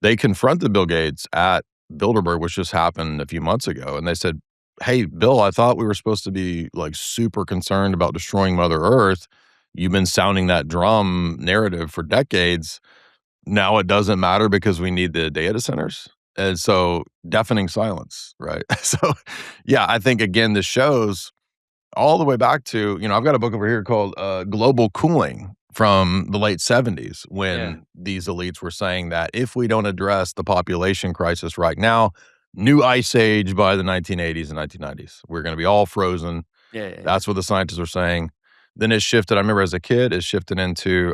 they confronted Bill Gates at Bilderberg, which just happened a few months ago. And they said, "Hey, Bill, I thought we were supposed to be like super concerned about destroying Mother Earth. You've been sounding that drum narrative for decades. Now it doesn't matter because we need the data centers." And so deafening silence, right? So yeah, I think again, this shows all the way back to, I've got a book over here called Global Cooling from the late 70s, when these elites were saying that if we don't address the population crisis right now, new ice age by the 1980s and 1990s, we're going to be all frozen. That's what the scientists are saying. Then it shifted. I remember as a kid, it shifted into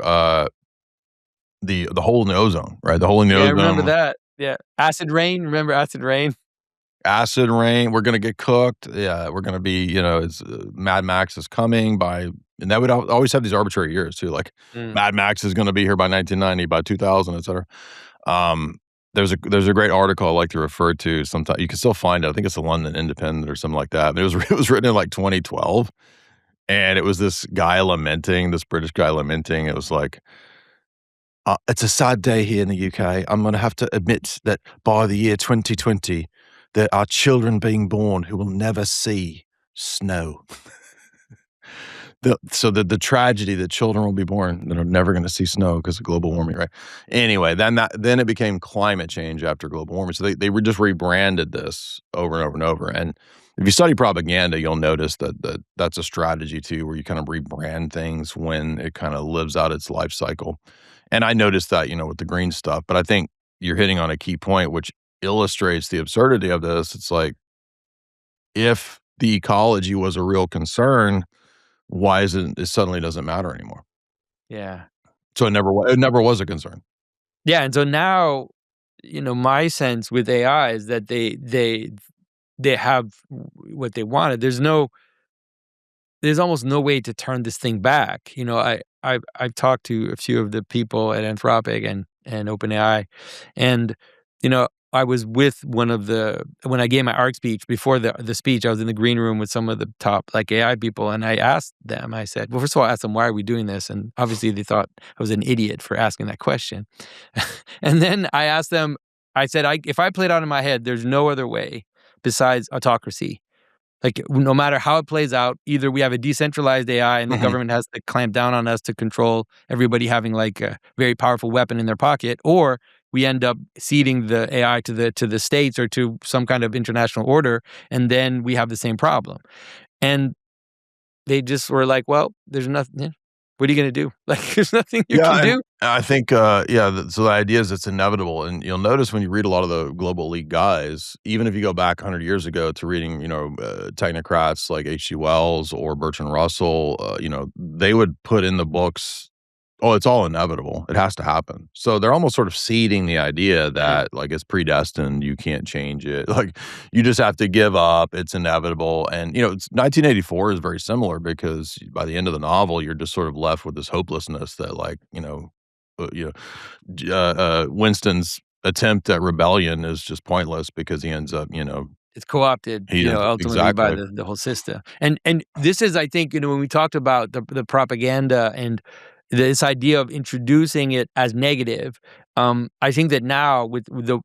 the hole in the ozone, right? The hole in the
Yeah, I remember
ozone,
that. Yeah. Acid rain, remember acid rain?
acid rain. We're gonna get cooked. Yeah, we're gonna be. It's Mad Max is coming by, and that would always have these arbitrary years too. Like
Mm.
Mad Max is gonna be here by 1990, by 2000, et cetera. Um, there's a great article I like to refer to. Sometimes you can still find it. I think it's the London Independent or something like that. But it was it was written in like 2012, and it was this guy lamenting, this British guy lamenting. It was like, it's a sad day here in the UK. I'm going to have to admit that by the year 2020, there are children being born who will never see snow. The tragedy that children will be born that are never going to see snow because of global warming, right? Anyway, then it became climate change after global warming. So they were just rebranded this over and over and over. And if you study propaganda, you'll notice that's a strategy too, where you kind of rebrand things when it kind of lives out its life cycle. And I noticed that, with the green stuff. But I think you're hitting on a key point, which illustrates the absurdity of this. It's like, if the ecology was a real concern, why it suddenly doesn't matter anymore?
Yeah.
So it never was a concern.
Yeah, and so now, my sense with AI is that they have what they wanted. There's almost no way to turn this thing back. I've talked to a few of the people at Anthropic and OpenAI, and I was with when I gave my ARC speech. Before the speech, I was in the green room with some of the top like AI people, and I asked them. I said, well, first of all, I asked them, why are we doing this? And obviously they thought I was an idiot for asking that question. And then I asked them. I said, if I played out in my head, there's no other way besides autocracy. Like, no matter how it plays out, either we have a decentralized AI and the
Mhm.
government has to clamp down on us to control everybody having like a very powerful weapon in their pocket, or we end up ceding the AI to the states or to some kind of international order, and then we have the same problem. And they just were like, "Well, there's nothing. Yeah, what are you going to do? Like, there's nothing you
Yeah,
can
and
do."
I think, so the idea is it's inevitable, and you'll notice when you read a lot of the global elite guys, even if you go back 100 years ago to reading, technocrats like H.G. Wells or Bertrand Russell, they would put in the books, "Oh, it's all inevitable. It has to happen." So they're almost sort of seeding the idea
Mm.
that, like, it's predestined, you can't change it. Like, you just have to give up, it's inevitable, and, 1984 is very similar because by the end of the novel, you're just sort of left with this hopelessness that, like, uh, you know, Winston's attempt at rebellion is just pointless because he ends up,
It's co-opted,
he ends
ultimately by
exactly.
the whole system. And this is, I think, when we talked about the propaganda and this idea of introducing it as negative, I think that now with the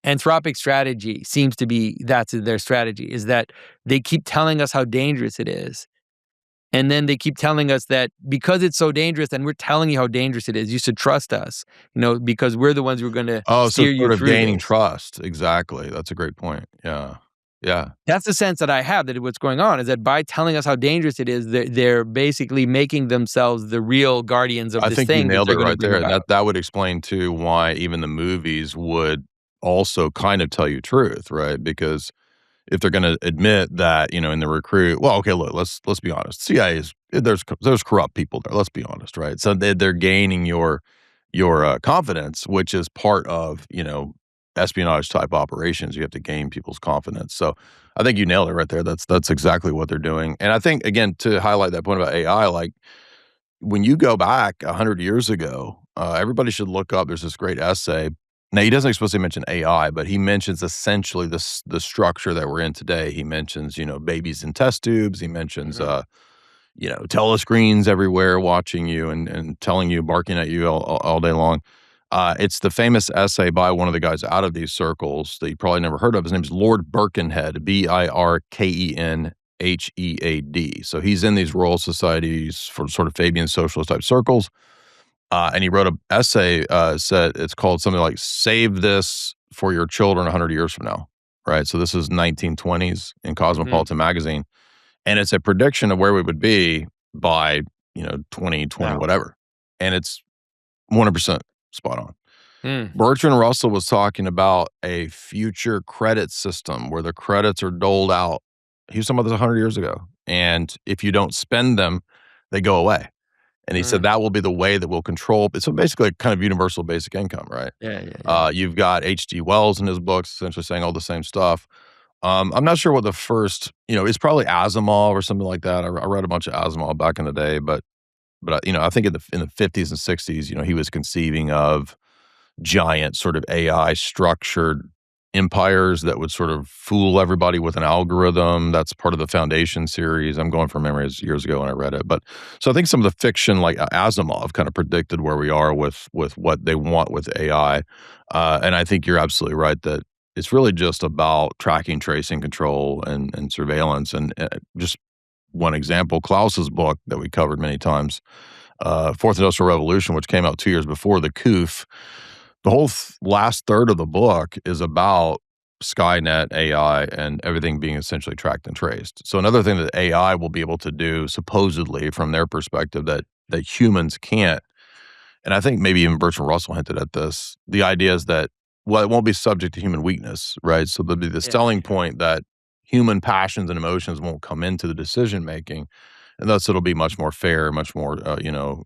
Anthropic strategy seems to be that's their strategy, is that they keep telling us how dangerous it is. And then they keep telling us that because it's so dangerous and we're telling you how dangerous it is, you should trust us, because we're the ones who are going to
Oh, so
steer you
sort of
through
gaining
this.
trust. Exactly. That's a great point. Yeah. Yeah.
That's the sense that I have, that what's going on is that by telling us how dangerous it is, they're basically making themselves the real guardians of
I
this
think you
thing that
nailed it
they're going to
right
bring
there, and
about.
that would explain too why even the movies would also kind of tell you truth, right? Because if they're gonna admit that, in the recruit, well, okay, look, let's be honest. CIA is there's corrupt people there. Let's be honest, right? So they're gaining your confidence, which is part of espionage type operations. You have to gain people's confidence. So I think you nailed it right there. That's exactly what they're doing. And I think again to highlight that point about AI, like when you go back 100 years ago, everybody should look up. There's this great essay. Now, he doesn't explicitly mention AI, but he mentions essentially the structure that we're in today. He mentions, babies in test tubes. He mentions,
Mhm.
telescreens everywhere watching you and telling you, barking at you all day long. It's the famous essay by one of the guys out of these circles that you probably never heard of. His name is Lord Birkenhead, Birkenhead. So he's in these Royal Societies for sort of Fabian socialist type circles. And he wrote an essay, said it's called something like "Save This for Your Children 100 Years from Now." Right. So this is 1920s in
Mhm.
Cosmopolitan magazine. And it's a prediction of where we would be by, 2020,
Wow.
whatever. And it's 100% spot on.
Mm.
Bertrand Russell was talking about a future credit system where the credits are doled out. He was talking about this 100 years ago. And if you don't spend them, they go away. And he said
Mm.
that will be the way that we'll control. So basically, a kind of universal basic income, right?
Yeah, yeah, yeah.
You've got H.G. Wells in his books essentially saying all the same stuff. I'm not sure what the first, it's probably Asimov or something like that. I read a bunch of Asimov back in the day, but I think in the 50s and 60s, he was conceiving of giant sort of AI structured empires that would sort of fool everybody with an algorithm. That's part of the Foundation series. I'm going from memory, as years ago when I read it. But so I think some of the fiction, like Asimov, kind of predicted where we are with what they want with AI. And I think you're absolutely right that it's really just about tracking, tracing, control, and surveillance. And just one example, Klaus's book that we covered many times, Fourth Industrial Revolution, which came out 2 years before the coup. The whole last third of the book is about Skynet, AI, and everything being essentially tracked and traced. So another thing that AI will be able to do, supposedly from their perspective, that humans can't, and I think maybe even Bertrand Russell hinted at this. The idea is that, well, it won't be subject to human weakness, right? So there'll be the
Yeah,
selling point that human passions and emotions won't come into the decision making, and thus it'll be much more fair, much more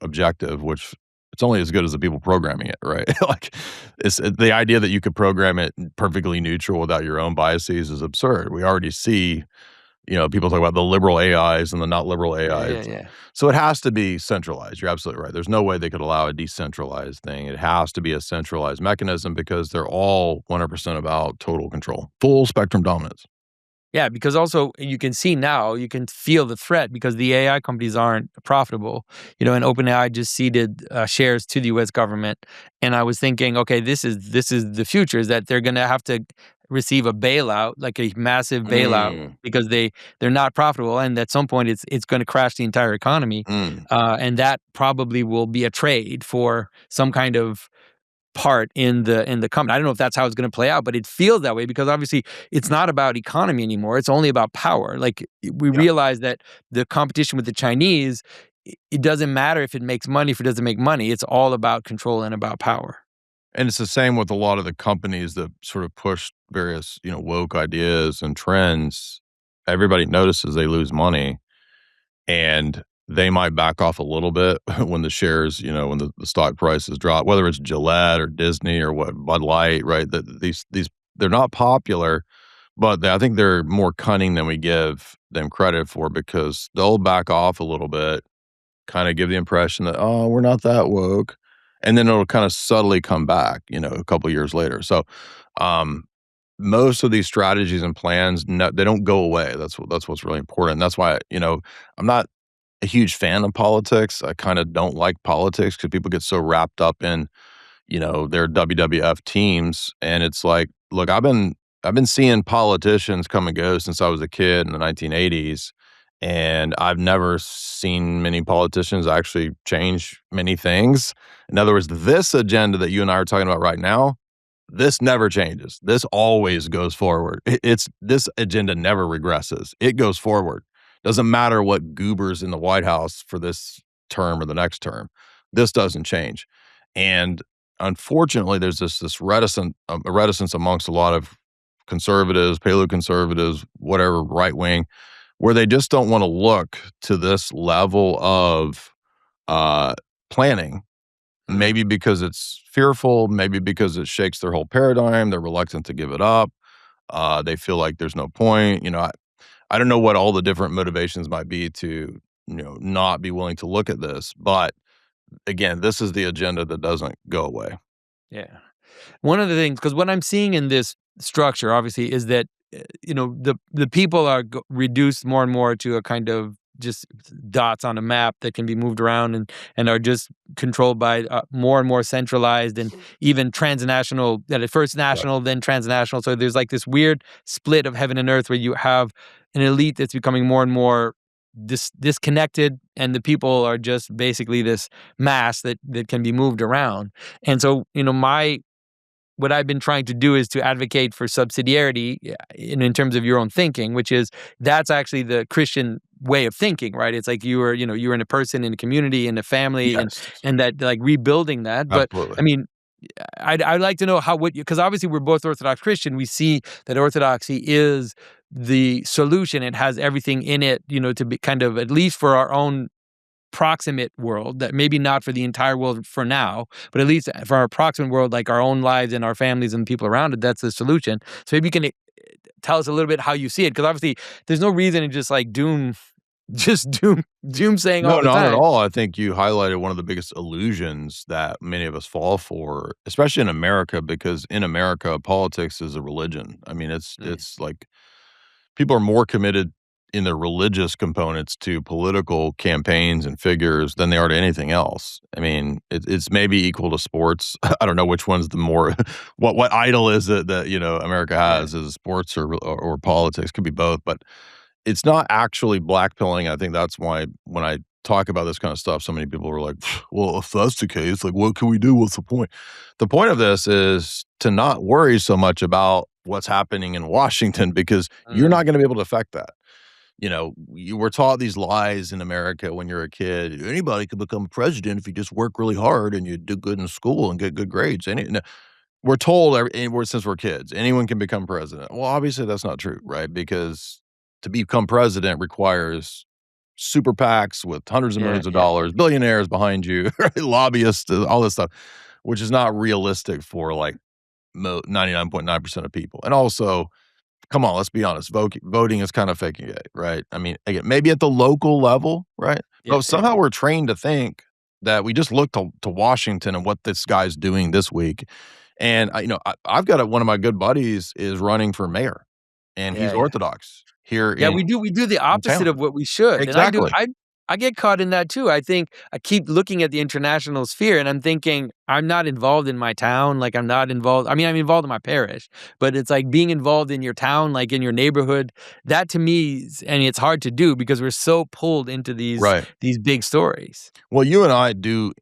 objective. Which it's only as good as the people programming it, right? Like, it's the idea that you could program it perfectly neutral without your own biases is absurd. We already see, people talk about the liberal AIs and the not liberal
yeah,
AIs.
yeah, yeah.
So it has to be centralized. You're absolutely right. There's no way they could allow a decentralized thing. It has to be a centralized mechanism because they're all 100% about total control, full spectrum dominance.
Yeah, because also you can see now, you can feel the threat because the AI companies aren't profitable. And OpenAI just ceded shares to the U.S. government, and I was thinking, okay, this is the future. Is that they're going to have to receive a bailout, like a massive bailout,
Mm,
because they're not profitable, and at some point it's going to crash the entire economy,
mm.
and that probably will be a trade for some kind of part in the company. I don't know if that's how it's going to play out, but it feels that way because obviously it's not about economy anymore. It's only about power. Like we
Yeah.
realize that the competition with the Chinese, it doesn't matter if it makes money, if it doesn't make money. It's all about control and about power.
And it's the same with a lot of the companies that sort of push various, woke ideas and trends. Everybody notices they lose money and they might back off a little bit when the shares, when the stock prices drop, whether it's Gillette or Disney or what Bud Light, right? That these they're not popular, but I think they're more cunning than we give them credit for because they'll back off a little bit, kind of give the impression that, oh, we're not that woke, and then it'll kind of subtly come back, a couple years later. So, um, most of these strategies and plans, no, they don't go away. That's what's really important. That's why, I'm not a huge fan of politics. I kind of don't like politics because people get so wrapped up in, their WWF teams, and it's like, look, I've been seeing politicians come and go since I was a kid in the 1980s, and I've never seen many politicians actually change many things. In other words, this agenda that you and I are talking about right now, this never changes. This always goes forward. It's this agenda never regresses. It goes forward. Doesn't matter what goobers in the White House for this term or the next term. This doesn't change. And unfortunately, there's this reticence amongst a lot of conservatives, paleoconservatives, whatever, right wing, where they just don't want to look to this level of uh, planning.
Mm.
Maybe because it's fearful, maybe because it shakes their whole paradigm. They're reluctant to give it up. They feel like there's no point. I don't know what all the different motivations might be to, not be willing to look at this. But again, this is the agenda that doesn't go away.
Yeah. One of the things, because what I'm seeing in this structure, obviously, is that the people are reduced more and more to a kind of just dots on a map that can be moved around and are just controlled by more and more centralized and even transnational. That at first
Yeah.
national, then transnational. So there's like this weird split of heaven and earth where you have an elite that's becoming more and more disconnected, and the people are just basically this mass that can be moved around. And so, my what I've been trying to do is to advocate for subsidiarity in terms of your own thinking, which is that's actually the Christian way of thinking, right? It's like you're in a person, in a community, in a family, and
Yes,
and that like rebuilding that. But
absolutely.
I mean, I'd like to know how what because obviously we're both Orthodox Christian. We see that orthodoxy is the solution. It has everything in it, to be kind of at least for our own proximate world, that maybe not for the entire world for now, but at least for our proximate world, like our own lives and our families and people around it, that's the solution. So maybe you can tell us a little bit how you see it, because obviously there's no reason to just like doom saying
No,
all the
not at
time.
all. I think you highlighted one of the biggest illusions that many of us fall for, especially in America, because in America, politics is a religion. I mean,
Mm.
it's like people are more committed in their religious components to political campaigns and figures than they are to anything else. I mean, it's maybe equal to sports. I don't know which one's the more what idol is it that America
Yeah,
has, is it sports or politics? Could be both, but it's not actually blackpilling. I think that's why when I talk about this kind of stuff, so many people are like, "Well, if that's the case, like, what can we do? What's the point?" The point of this is to not worry so much about what's happening in Washington because you're
mm,
not gonna be able to affect that. You were taught these lies in America when you're a kid. Anybody could become president if you just work really hard and you do good in school and get good grades. We're told since we're kids, anyone can become president. Well, obviously that's not true, right? Because to become president requires super PACs with hundreds of
yeah,
millions of
yeah,
dollars, billionaires behind you, right? Lobbyists, all this stuff, which is not realistic for like 99.9% of people. And also, come on, let's be honest. Voting is kind of faking it, right? I mean, again, maybe at the local level, right?
yeah,
But
yeah,
somehow we're trained to think that we just look to Washington and what this guy's doing this week. And I've got one of my good buddies is running for mayor, and he's
yeah, yeah.
Orthodox here
Yeah,
in
we do the
in
opposite
town.
of what we should, and
Exactly.
I get caught in that too. I think I keep looking at the international sphere, and I'm thinking, I'm not involved in my town, like, I'm not involved. I mean, I'm involved in my parish, but it's like being involved in your town, like, in your neighborhood, that to me and it's hard to do because we're so pulled into
Right.
these big stories.
Well, you and I do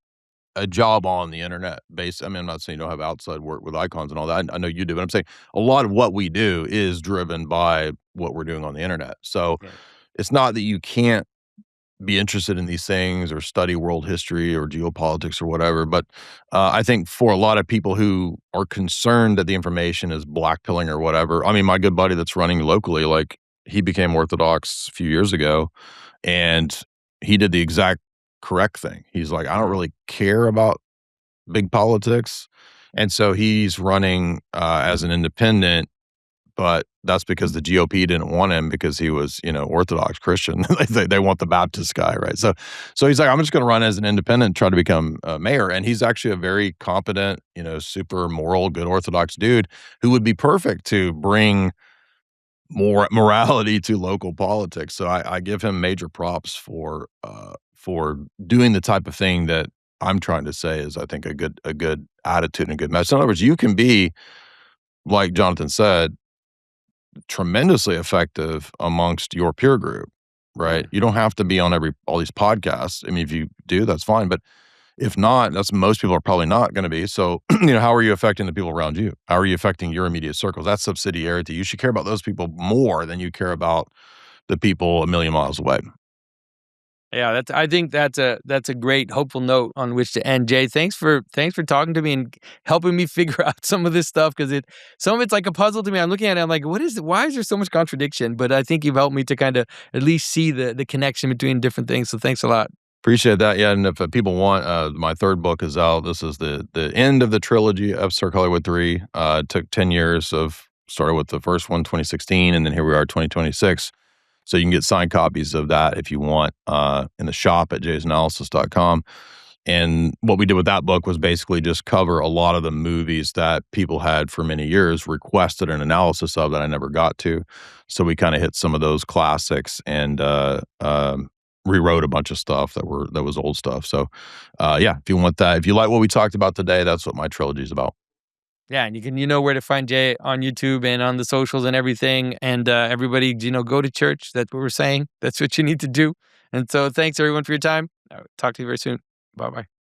a job on the internet based. I mean, I'm not saying you don't have outside work with icons and all that. I know you do, but I'm saying a lot of what we do is driven by what we're doing on the internet. So
Yeah,
it's not that you can't be interested in these things or study world history or geopolitics or whatever. But I think for a lot of people who are concerned that the information is blackpilling or whatever, I mean, my good buddy that's running locally, like he became Orthodox a few years ago and he did the exact correct thing. He's like, I don't
mm,
really care about big politics. And so he's running as an independent, but that's because the GOP didn't want him because he was, Orthodox Christian. They want the Baptist guy, right? So he's like, I'm just going to run as an independent, try to become mayor. And he's actually a very competent, super moral, good Orthodox dude who would be perfect to bring more morality to local politics. So I give him major props for doing the type of thing that I'm trying to say is, I think, a good attitude and a good message. In other words, you can be, like Jonathan said, tremendously effective amongst your peer group, right?
mm.
You don't have to be on all these podcasts. I mean, if you do, that's fine. But if not, that's most people are probably not going to be. So, how are you affecting the people around you? How are you affecting your immediate circles? That's subsidiarity. You should care about those people more than you care about the people a million miles away.
Yeah, I think that's a great hopeful note on which to end. Jay, thanks for talking to me and helping me figure out some of this stuff, because some of it's like a puzzle to me. I'm looking at it, I'm like, why is there so much contradiction? But I think you've helped me to kind of at least see the connection between different things. So thanks a lot.
Appreciate that. Yeah, and if people want, my third book is out. This is the end of the trilogy of Cirque Hollywood 3. It took 10 years started with the first one, 2016, and then here we are, 2026. So you can get signed copies of that if you want in the shop at jaysanalysis.com. And what we did with that book was basically just cover a lot of the movies that people had for many years requested an analysis of that I never got to. So we kind of hit some of those classics and rewrote a bunch of stuff that was old stuff. So yeah, if you want that, if you like what we talked about today, that's what my trilogy is about.
Yeah, and you know where to find Jay on YouTube and on the socials and everything. And everybody, go to church. That's what we're saying. That's what you need to do. And so thanks everyone for your time. Talk to you very soon. Bye bye.